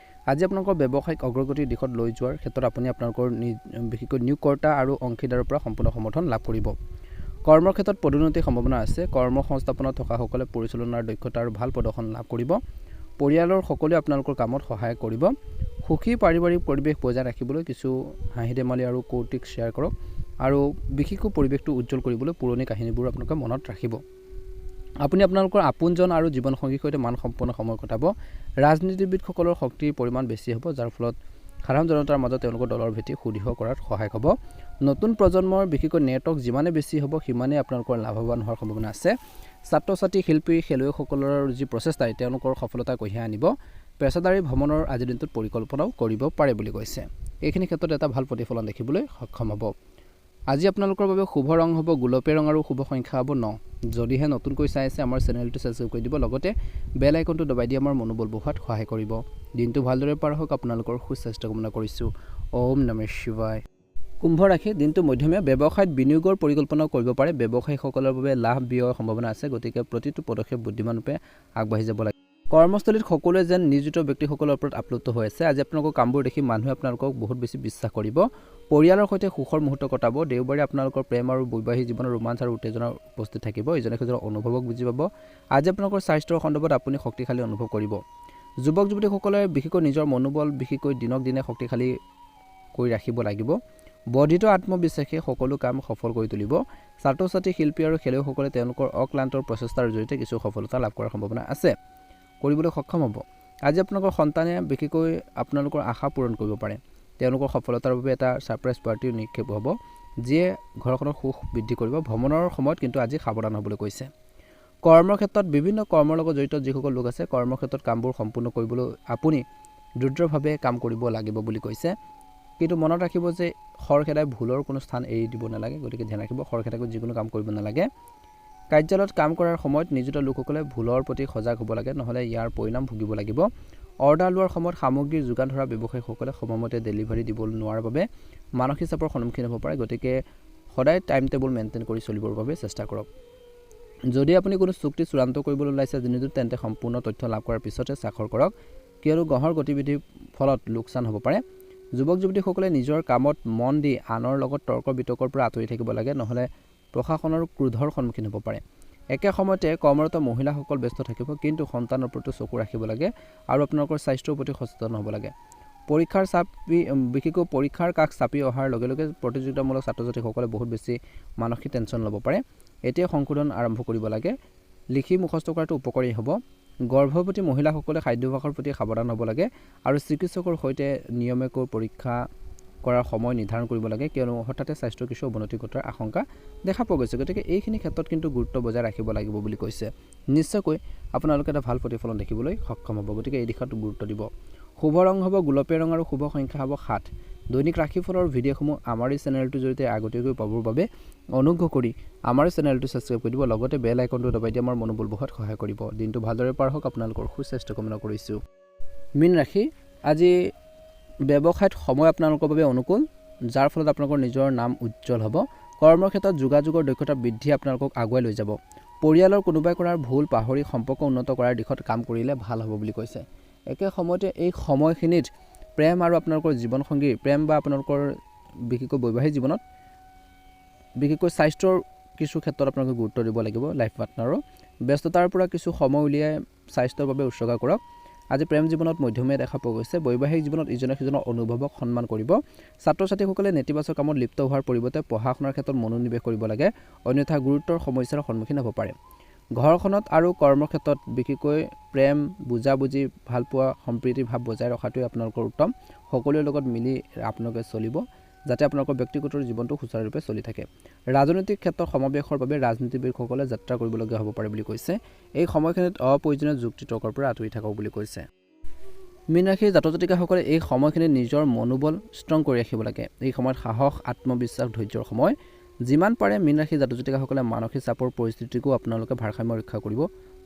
আজি আপোনালোকৰ ব্যৱসায়িক অগ্ৰগতিৰ দিশত লৈ যোৱাৰ ক্ষেত্ৰত আপুনি আপোনালোকৰ বিশেষকৈ নিয়োগকৰ্তা আৰু অংশীদাৰৰ পৰা সম্পূৰ্ণ সমৰ্থন লাভ কৰিব। কৰ্মৰ ক্ষেত্ৰত পদোন্নতিৰ সম্ভাৱনা আছে। কৰ্ম সংস্থাপনত থকাসকলে পৰিচালনাৰ দক্ষতা আৰু ভাল প্ৰদৰ্শন লাভ কৰিব। পৰিয়ালৰ সকলোৱে আপোনালোকৰ কামত সহায় কৰিব। সুখী পাৰিবাৰিক পৰিৱেশ বজাই ৰাখিবলৈ কিছু হাঁহি ধেমালি আৰু কৌতুক শ্বেয়াৰ কৰক, আৰু বিশেষকৈ পৰিৱেশটো উজ্জ্বল কৰিবলৈ পুৰণি কাহিনীবোৰ আপোনালোকে মনত ৰাখিব। আপুনি আপোনালোকৰ আপোনজন আৰু জীৱনসংগীৰ সৈতে মানসম্পন্ন সময় কটাব। ৰাজনীতিবিদসকলৰ শক্তিৰ পৰিমাণ বেছি হ'ব, যাৰ ফলত সাধাৰণ জনতাৰ মাজত তেওঁলোকৰ দলৰ ভেটি সুদৃঢ় কৰাত সহায় হ'ব। নতুন প্ৰজন্মৰ বিশেষকৈ নেটৱৰ্ক যিমানে বেছি হ'ব সিমানেই আপোনালোকৰ লাভৱান হোৱাৰ সম্ভাৱনা আছে। ছাত্ৰ ছাত্ৰী, শিল্পী, খেলুৱৈসকলৰ যি প্ৰচেষ্টাই তেওঁলোকৰ সফলতা কঢ়িয়াই আনিব। পেছাদাৰী ভ্ৰমণৰ আজিৰ দিনটোত পৰিকল্পনাও কৰিব পাৰে বুলি কৈছে। এইখিনি ক্ষেত্ৰত এটা ভাল প্ৰতিফলন দেখিবলৈ সক্ষম হ'ব। আজি আপোনালোকৰ বাবে শুভ ৰং হ'ব গুলপীয়া ৰং আৰু শুভ সংখ্যা হ'ব 9। যদিহে নতুনকৈ চাই আছে আমাৰ চেনেলটো ছাবস্ক্ৰাইব কৰি দিব, লগতে বেল আইকনটো দবাই দি আমাৰ মনোবল বঢ়োৱাত সহায় কৰিব। দিনটো ভালদৰে পাৰ হওক, আপোনালোকৰ সুস্বাস্থ্য কামনা কৰিছোঁ। ওম নমঃ শিৱায়। কুম্ভ ৰাশি, দিনটো মধ্যমীয়া। ব্যৱসায়ত বিনিয়োগৰ পৰিকল্পনাও কৰিব পাৰে। ব্যৱসায়ীসকলৰ বাবে লাভ ব্যয়ৰ সম্ভাৱনা আছে, গতিকে প্ৰতিটো পদক্ষেপ বুদ্ধিমানৰূপে আগবাঢ়ি যাব লাগে। কৰ্মস্থলীত সকলোৱে যেন নিয়োজিত ব্যক্তিসকলৰ ওপৰত আপ্লুত হৈ আছে। আজি আপোনালোকৰ কামবোৰ দেখি মানুহে আপোনালোকক বহুত বেছি বিশ্বাস কৰিব। পৰিয়ালৰ সৈতে সুখৰ মুহূৰ্ত কটাব। দেওবাৰে আপোনালোকৰ প্ৰেম আৰু বৈবাহিক জীৱনৰ ৰোমাঞ্চ আৰু উত্তেজনাৰ উপস্থিত থাকিব। ইজনে সিজনৰ অনুভৱক বুজি পাব। আজি আপোনালোকৰ স্বাস্থ্যৰ সন্দৰ্ভত আপুনি শক্তিশালী অনুভৱ কৰিব। যুৱক যুৱতীসকলে বিশেষকৈ নিজৰ মনোবল বিশেষকৈ দিনক দিনে শক্তিশালী কৰি ৰাখিব লাগিব। বৰ্ধিত আত্মবিশ্বাসে সকলো কাম সফল কৰি তুলিব। ছাত্ৰ ছাত্ৰী, শিল্পী আৰু খেলুৱৈসকলে তেওঁলোকৰ অক্লান্ত প্ৰচেষ্টাৰ জৰিয়তে কিছু সফলতা লাভ কৰাৰ সম্ভাৱনা আছে, কৰিবলৈ সক্ষম হ'ব। আজি আপোনালোকৰ সন্তানে বিশেষকৈ আপোনালোকৰ আশা পূৰণ কৰিব পাৰে। তেওঁলোকৰ সফলতাৰ বাবে এটা ছাৰপ্ৰাইজ পাৰ্টিও নিক্ষেপ হ'ব, যিয়ে ঘৰখনৰ সুখ বৃদ্ধি কৰিব। ভ্ৰমণৰ সময়ত কিন্তু আজি সাৱধান হ'বলৈ কৈছে। কৰ্মক্ষেত্ৰত বিভিন্ন কৰ্মৰ লগত জড়িত যিসকল লোক আছে, কৰ্মক্ষেত্ৰত কামবোৰ সম্পূৰ্ণ কৰিবলৈ আপুনি দ্ৰুতভাৱে কাম কৰিব লাগিব বুলি কৈছে। কিন্তু মনত ৰাখিব যে খৰখেদাই ভুলৰ কোনো স্থান এৰি দিব নালাগে, গতিকে ধ্যান ৰাখিব। খৰখেদাকৈ যিকোনো কাম কৰিব নালাগে। কাৰ্যালয়ত কাম কৰাৰ সময়ত নিয়োজিত লোকসকলে ভুলৰ প্ৰতি সজাগ হ'ব লাগে, নহ'লে ইয়াৰ পৰিণাম ভুগিব লাগিব। অৰ্ডাৰ লোৱাৰ সময়ত সামগ্ৰীৰ যোগান ধৰা ব্যৱসায়ীসকলে সময়মতে ডেলিভাৰী দিব নোৱাৰাৰ বাবে মানসিক চাপৰ সন্মুখীন হ'ব পাৰে, গতিকে সদায় টাইম টেবুল মেইনটেইন কৰি চলিবৰ বাবে চেষ্টা কৰক। যদি আপুনি কোনো চুক্তি চূড়ান্ত কৰিবলৈ ওলাইছে দিনটোত, তেন্তে সম্পূৰ্ণ তথ্য লাভ কৰাৰ পিছতে স্বাক্ষৰ কৰক, কিয়নো গ্ৰহৰ গতিবিধিৰ ফলত লোকচান হ'ব পাৰে। যুৱক যুৱতীসকলে নিজৰ কামত মন দি আনৰ লগত তৰ্ক বিতৰ্কৰ পৰা আঁতৰি থাকিব লাগে, নহ'লে প্ৰশাসনৰ ক্ৰোধৰ সন্মুখীন হ'ব পাৰে। একে সময়তে কৰ্মৰত মহিলাসকল ব্যস্ত থাকিব, কিন্তু সন্তানৰ প্ৰতি চকু ৰাখিব লাগে আৰু আপোনালোকৰ স্বাস্থ্যৰ প্ৰতি সচেতন হ'ব লাগে। বিশেষকৈ পৰীক্ষাৰ কাষ চাপি অহাৰ লগে লগে প্ৰতিযোগিতামূলক ছাত্ৰ ছাত্ৰীসকলে বহুত বেছি মানসিক টেনশ্যন ল'ব পাৰে। এতিয়া সংশোধন আৰম্ভ কৰিব লাগে। লিখি মুখস্থ কৰাটো উপকাৰী হ'ব। গৰ্ভৱতী মহিলাসকলে খাদ্যাভ্যাসৰ প্ৰতি সাৱধান হ'ব লাগে আৰু চিকিৎসকৰ সৈতে নিয়মীয়াকৈ পৰীক্ষা কৰাৰ সময় নিৰ্ধাৰণ কৰিব লাগে, কিয়নো হঠাতে স্বাস্থ্যৰ কিছু অৱনতি ঘটাৰ আশংকা দেখা পোৱা গৈছে। গতিকে এইখিনি ক্ষেত্ৰত কিন্তু গুৰুত্ব বজাই ৰাখিব লাগিব বুলি কৈছে। নিশ্চয়কৈ আপোনালোকে এটা ভাল প্ৰতিফলন দেখিবলৈ সক্ষম হ'ব। গতিকে এই দিশত গুৰুত্ব দিব। শুভ ৰং হ'ব গোলপীয়া ৰং আৰু শুভ সংখ্যা হ'ব 7। দৈনিক ৰাশিফলৰ ভিডিঅ'সমূহ আমাৰ এই চেনেলটোৰ জৰিয়তে আগতীয়াকৈ পাবৰ বাবে অনুগ্ৰহ কৰি আমাৰ চেনেলটো ছাবস্ক্ৰাইব কৰি দিব, লগতে বেল আইকনটো দবাই দি আমাৰ মনোবল বঢ়োৱাত সহায় কৰিব। দিনটো ভালদৰে পাৰ হওক, আপোনালোকৰ সুস্বাস্থ্য কামনা কৰিছোঁ। মীন ৰাশি, আজি ব্যৱসায়ত সময় আপোনালোকৰ বাবে অনুকূল, যাৰ ফলত আপোনালোকৰ নিজৰ নাম উজ্জ্বল হ'ব। কৰ্মৰ ক্ষেত্ৰত যোগাযোগৰ দক্ষতা বৃদ্ধি আপোনালোকক আগুৱাই লৈ যাব। পৰিয়ালৰ কোনোবাই কৰাৰ ভুল পাহৰি সম্পৰ্ক উন্নত কৰাৰ দিশত কাম কৰিলে ভাল হ'ব বুলি কৈছে। একে সময়তে এই সময়খিনিত প্ৰেম আৰু আপোনালোকৰ জীৱনসংগী, প্ৰেম বা আপোনালোকৰ বিশেষকৈ বৈবাহিক জীৱনত বিশেষকৈ স্বাস্থ্যৰ কিছু ক্ষেত্ৰত আপোনালোকে গুৰুত্ব দিব লাগিব। লাইফ পাৰ্টনাৰৰ ব্যস্ততাৰ পৰা কিছু সময় উলিয়াই স্বাস্থ্যৰ বাবে উৎসৰ্গা কৰক। আজি প্ৰেম জীৱনত মধ্যমীয়া দেখা পোৱা গৈছে। বৈবাহিক জীৱনত ইজনে সিজনৰ অনুভৱক সন্মান কৰিব। ছাত্ৰ ছাত্ৰীসকলে নেতিবাচক কামত লিপ্ত হোৱাৰ পৰিৱৰ্তে পঢ়া শুনাৰ ক্ষেত্ৰত মনোনিৱেশ কৰিব লাগে, অন্যথা গুৰুতৰ সমস্যাৰ সন্মুখীন হ'ব পাৰে। ঘৰখনত আৰু কৰ্মক্ষেত্ৰত বিশেষকৈ প্ৰেম, বুজাবুজি, ভালপোৱা, সম্প্ৰীতিৰ ভাৱ বজাই ৰখাটোৱে আপোনালোকৰ উত্তম। সকলোৰে লগত মিলি আপোনালোকে চলিব, যাতে আপোনালোকৰ ব্যক্তিগত জীৱনটো সুচাৰুৰূপে চলি থাকে। ৰাজনৈতিক ক্ষেত্ৰত সমাৱেশৰ বাবে ৰাজনীতিবিদসকলে যাত্ৰা কৰিবলগীয়া হ'ব পাৰে বুলি কৈছে। এই সময়খিনিত অপ্ৰয়োজনীয় যুক্তি তৰ্কৰ পৰা আঁতৰি থাকক বুলি কৈছে। মীন ৰাশিৰ জাতক জাতিকাসকলে এই সময়খিনিত নিজৰ মনোবল ষ্ট্ৰং কৰি ৰাখিব লাগে। এই সময়ত সাহস, আত্মবিশ্বাস, ধৈৰ্যৰ সময়। যিমান পাৰে মীন ৰাশিৰ জাতক জাতিকাসকলে মানসিক চাপৰ পৰিস্থিতিকো আপোনালোকে ভাৰসাম্য ৰক্ষা কৰিব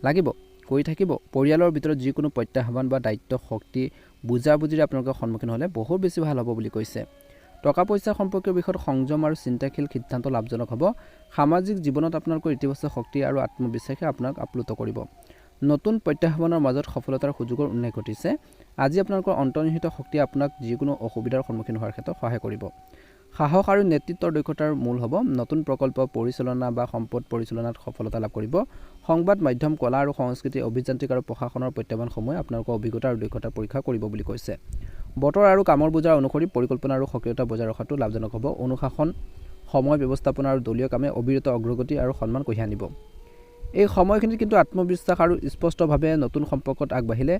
লাগিব, কৰি থাকিব। পৰিয়ালৰ ভিতৰত যিকোনো প্ৰত্যাহ্বান বা দায়িত্ব শক্তি বুজাবুজিৰে আপোনালোকে সন্মুখীন হ'লে বহুত বেছি ভাল হ'ব বুলি কৈছে। টকা পইচা সম্পৰ্কীয় বিষয়ত সংযম আৰু চিন্তাশীল সিদ্ধান্ত লাভজনক হ'ব। সামাজিক জীৱনত আপোনালোকৰ ইতিবাচক শক্তি আৰু আত্মবিশ্বাসে আপোনাক আপ্লুত কৰিব। নতুন প্ৰত্যাহ্বানৰ মাজত সফলতাৰ সুযোগৰ উন্মেষ ঘটিছে। আজি আপোনালোকৰ অন্তৰ্নিহিত শক্তিয়ে আপোনাক যিকোনো অসুবিধাৰ সন্মুখীন হোৱাৰ ক্ষেত্ৰত সহায় কৰিব। সাহস আৰু নেতৃত্বৰ দক্ষতাৰ মূল হ'ব। নতুন প্ৰকল্প পৰিচালনা বা সম্পদ পৰিচালনাত সফলতা লাভ কৰিব। সংবাদ মাধ্যম, কলা আৰু সংস্কৃতি, অভিযান্ত্ৰিক আৰু প্ৰশাসনৰ প্ৰত্যাহ্বানসমূহে আপোনালোকৰ অভিজ্ঞতা আৰু দক্ষতা পৰীক্ষা কৰিব বুলি কৈছে। বতৰ আৰু কামৰ বোজাৰ অনুসৰি পৰিকল্পনা আৰু সক্ৰিয়তা বজাই ৰখাটো লাভজনক হ'ব। অনুশাসন, সময় ব্যৱস্থাপনা আৰু দলীয় কামে অবিৰত অগ্ৰগতি আৰু সন্মান কঢ়িয়াই আনিব। এই সময়খিনিত কিন্তু আত্মবিশ্বাস আৰু স্পষ্টভাৱে নতুন সম্পৰ্কত আগবাঢ়িলে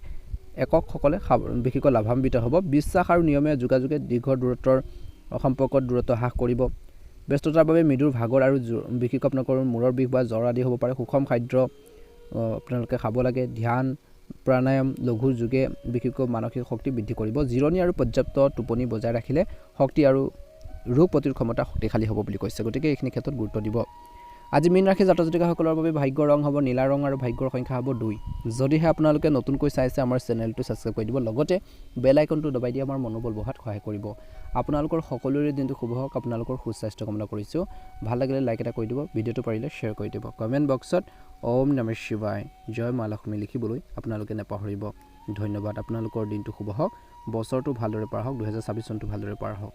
এককসকলে বিশেষকৈ লাভান্বিত হ'ব। বিশ্বাস আৰু নিয়মীয়া যোগাযোগে দীৰ্ঘ দূৰত্বৰ সম্পৰ্কত দূৰত্ব হ্ৰাস কৰিব। ব্যস্ততাৰ বাবে মৃদুৰ ভাগৰ আৰু বিশেষকৈ আপোনালোকৰ মূৰৰ বিষ বা জ্বৰ আদি হ'ব পাৰে। সুষম খাদ্য আপোনালোকে খাব লাগে। ধ্যান, প্ৰাণায়াম, লঘু যোগে বিশেষকৈ মানসিক শক্তি বৃদ্ধি কৰিব। জিৰণি আৰু পৰ্যাপ্ত টোপনি বজাই ৰাখিলে শক্তি আৰু ৰোগ প্ৰতিৰোধ ক্ষমতা শক্তিশালী হ'ব বুলি কৈছে। গতিকে এইখিনি ক্ষেত্ৰত গুৰুত্ব দিব। আজি মীন ৰাশিৰ জাতক জাতিকাসকলৰ বাবে ভাগ্যৰ ৰং হ'ব নীলা ৰং আৰু ভাগ্যৰ সংখ্যা হ'ব 2। যদিহে আপোনালোকে নতুনকৈ চাইছে আমাৰ চেনেলটো ছাবস্ক্ৰাইব কৰি দিব, লগতে বেল আইকনটো দবাই দি আমাৰ মনোবল বঢ়োৱাত সহায় কৰিব। আপোনালোকৰ সকলোৰে দিনটো শুভ হওক, আপোনালোকৰ সুস্বাস্থ্য কামনা কৰিছোঁ। ভাল লাগিলে লাইক এটা কৰি দিব, ভিডিঅ'টো পাৰিলে শ্বেয়াৰ কৰি দিব। কমেণ্ট বক্সত ওম নমঃ শিৱায়, জয় মা লক্ষ্মী লিখিবলৈ আপোনালোকে নাপাহৰিব। ধন্যবাদ। আপোনালোকৰ দিনটো শুভ হওক, বছৰটো ভালদৰে পাৰ হওক, 2026 চনটো ভালদৰে পাৰ হওক।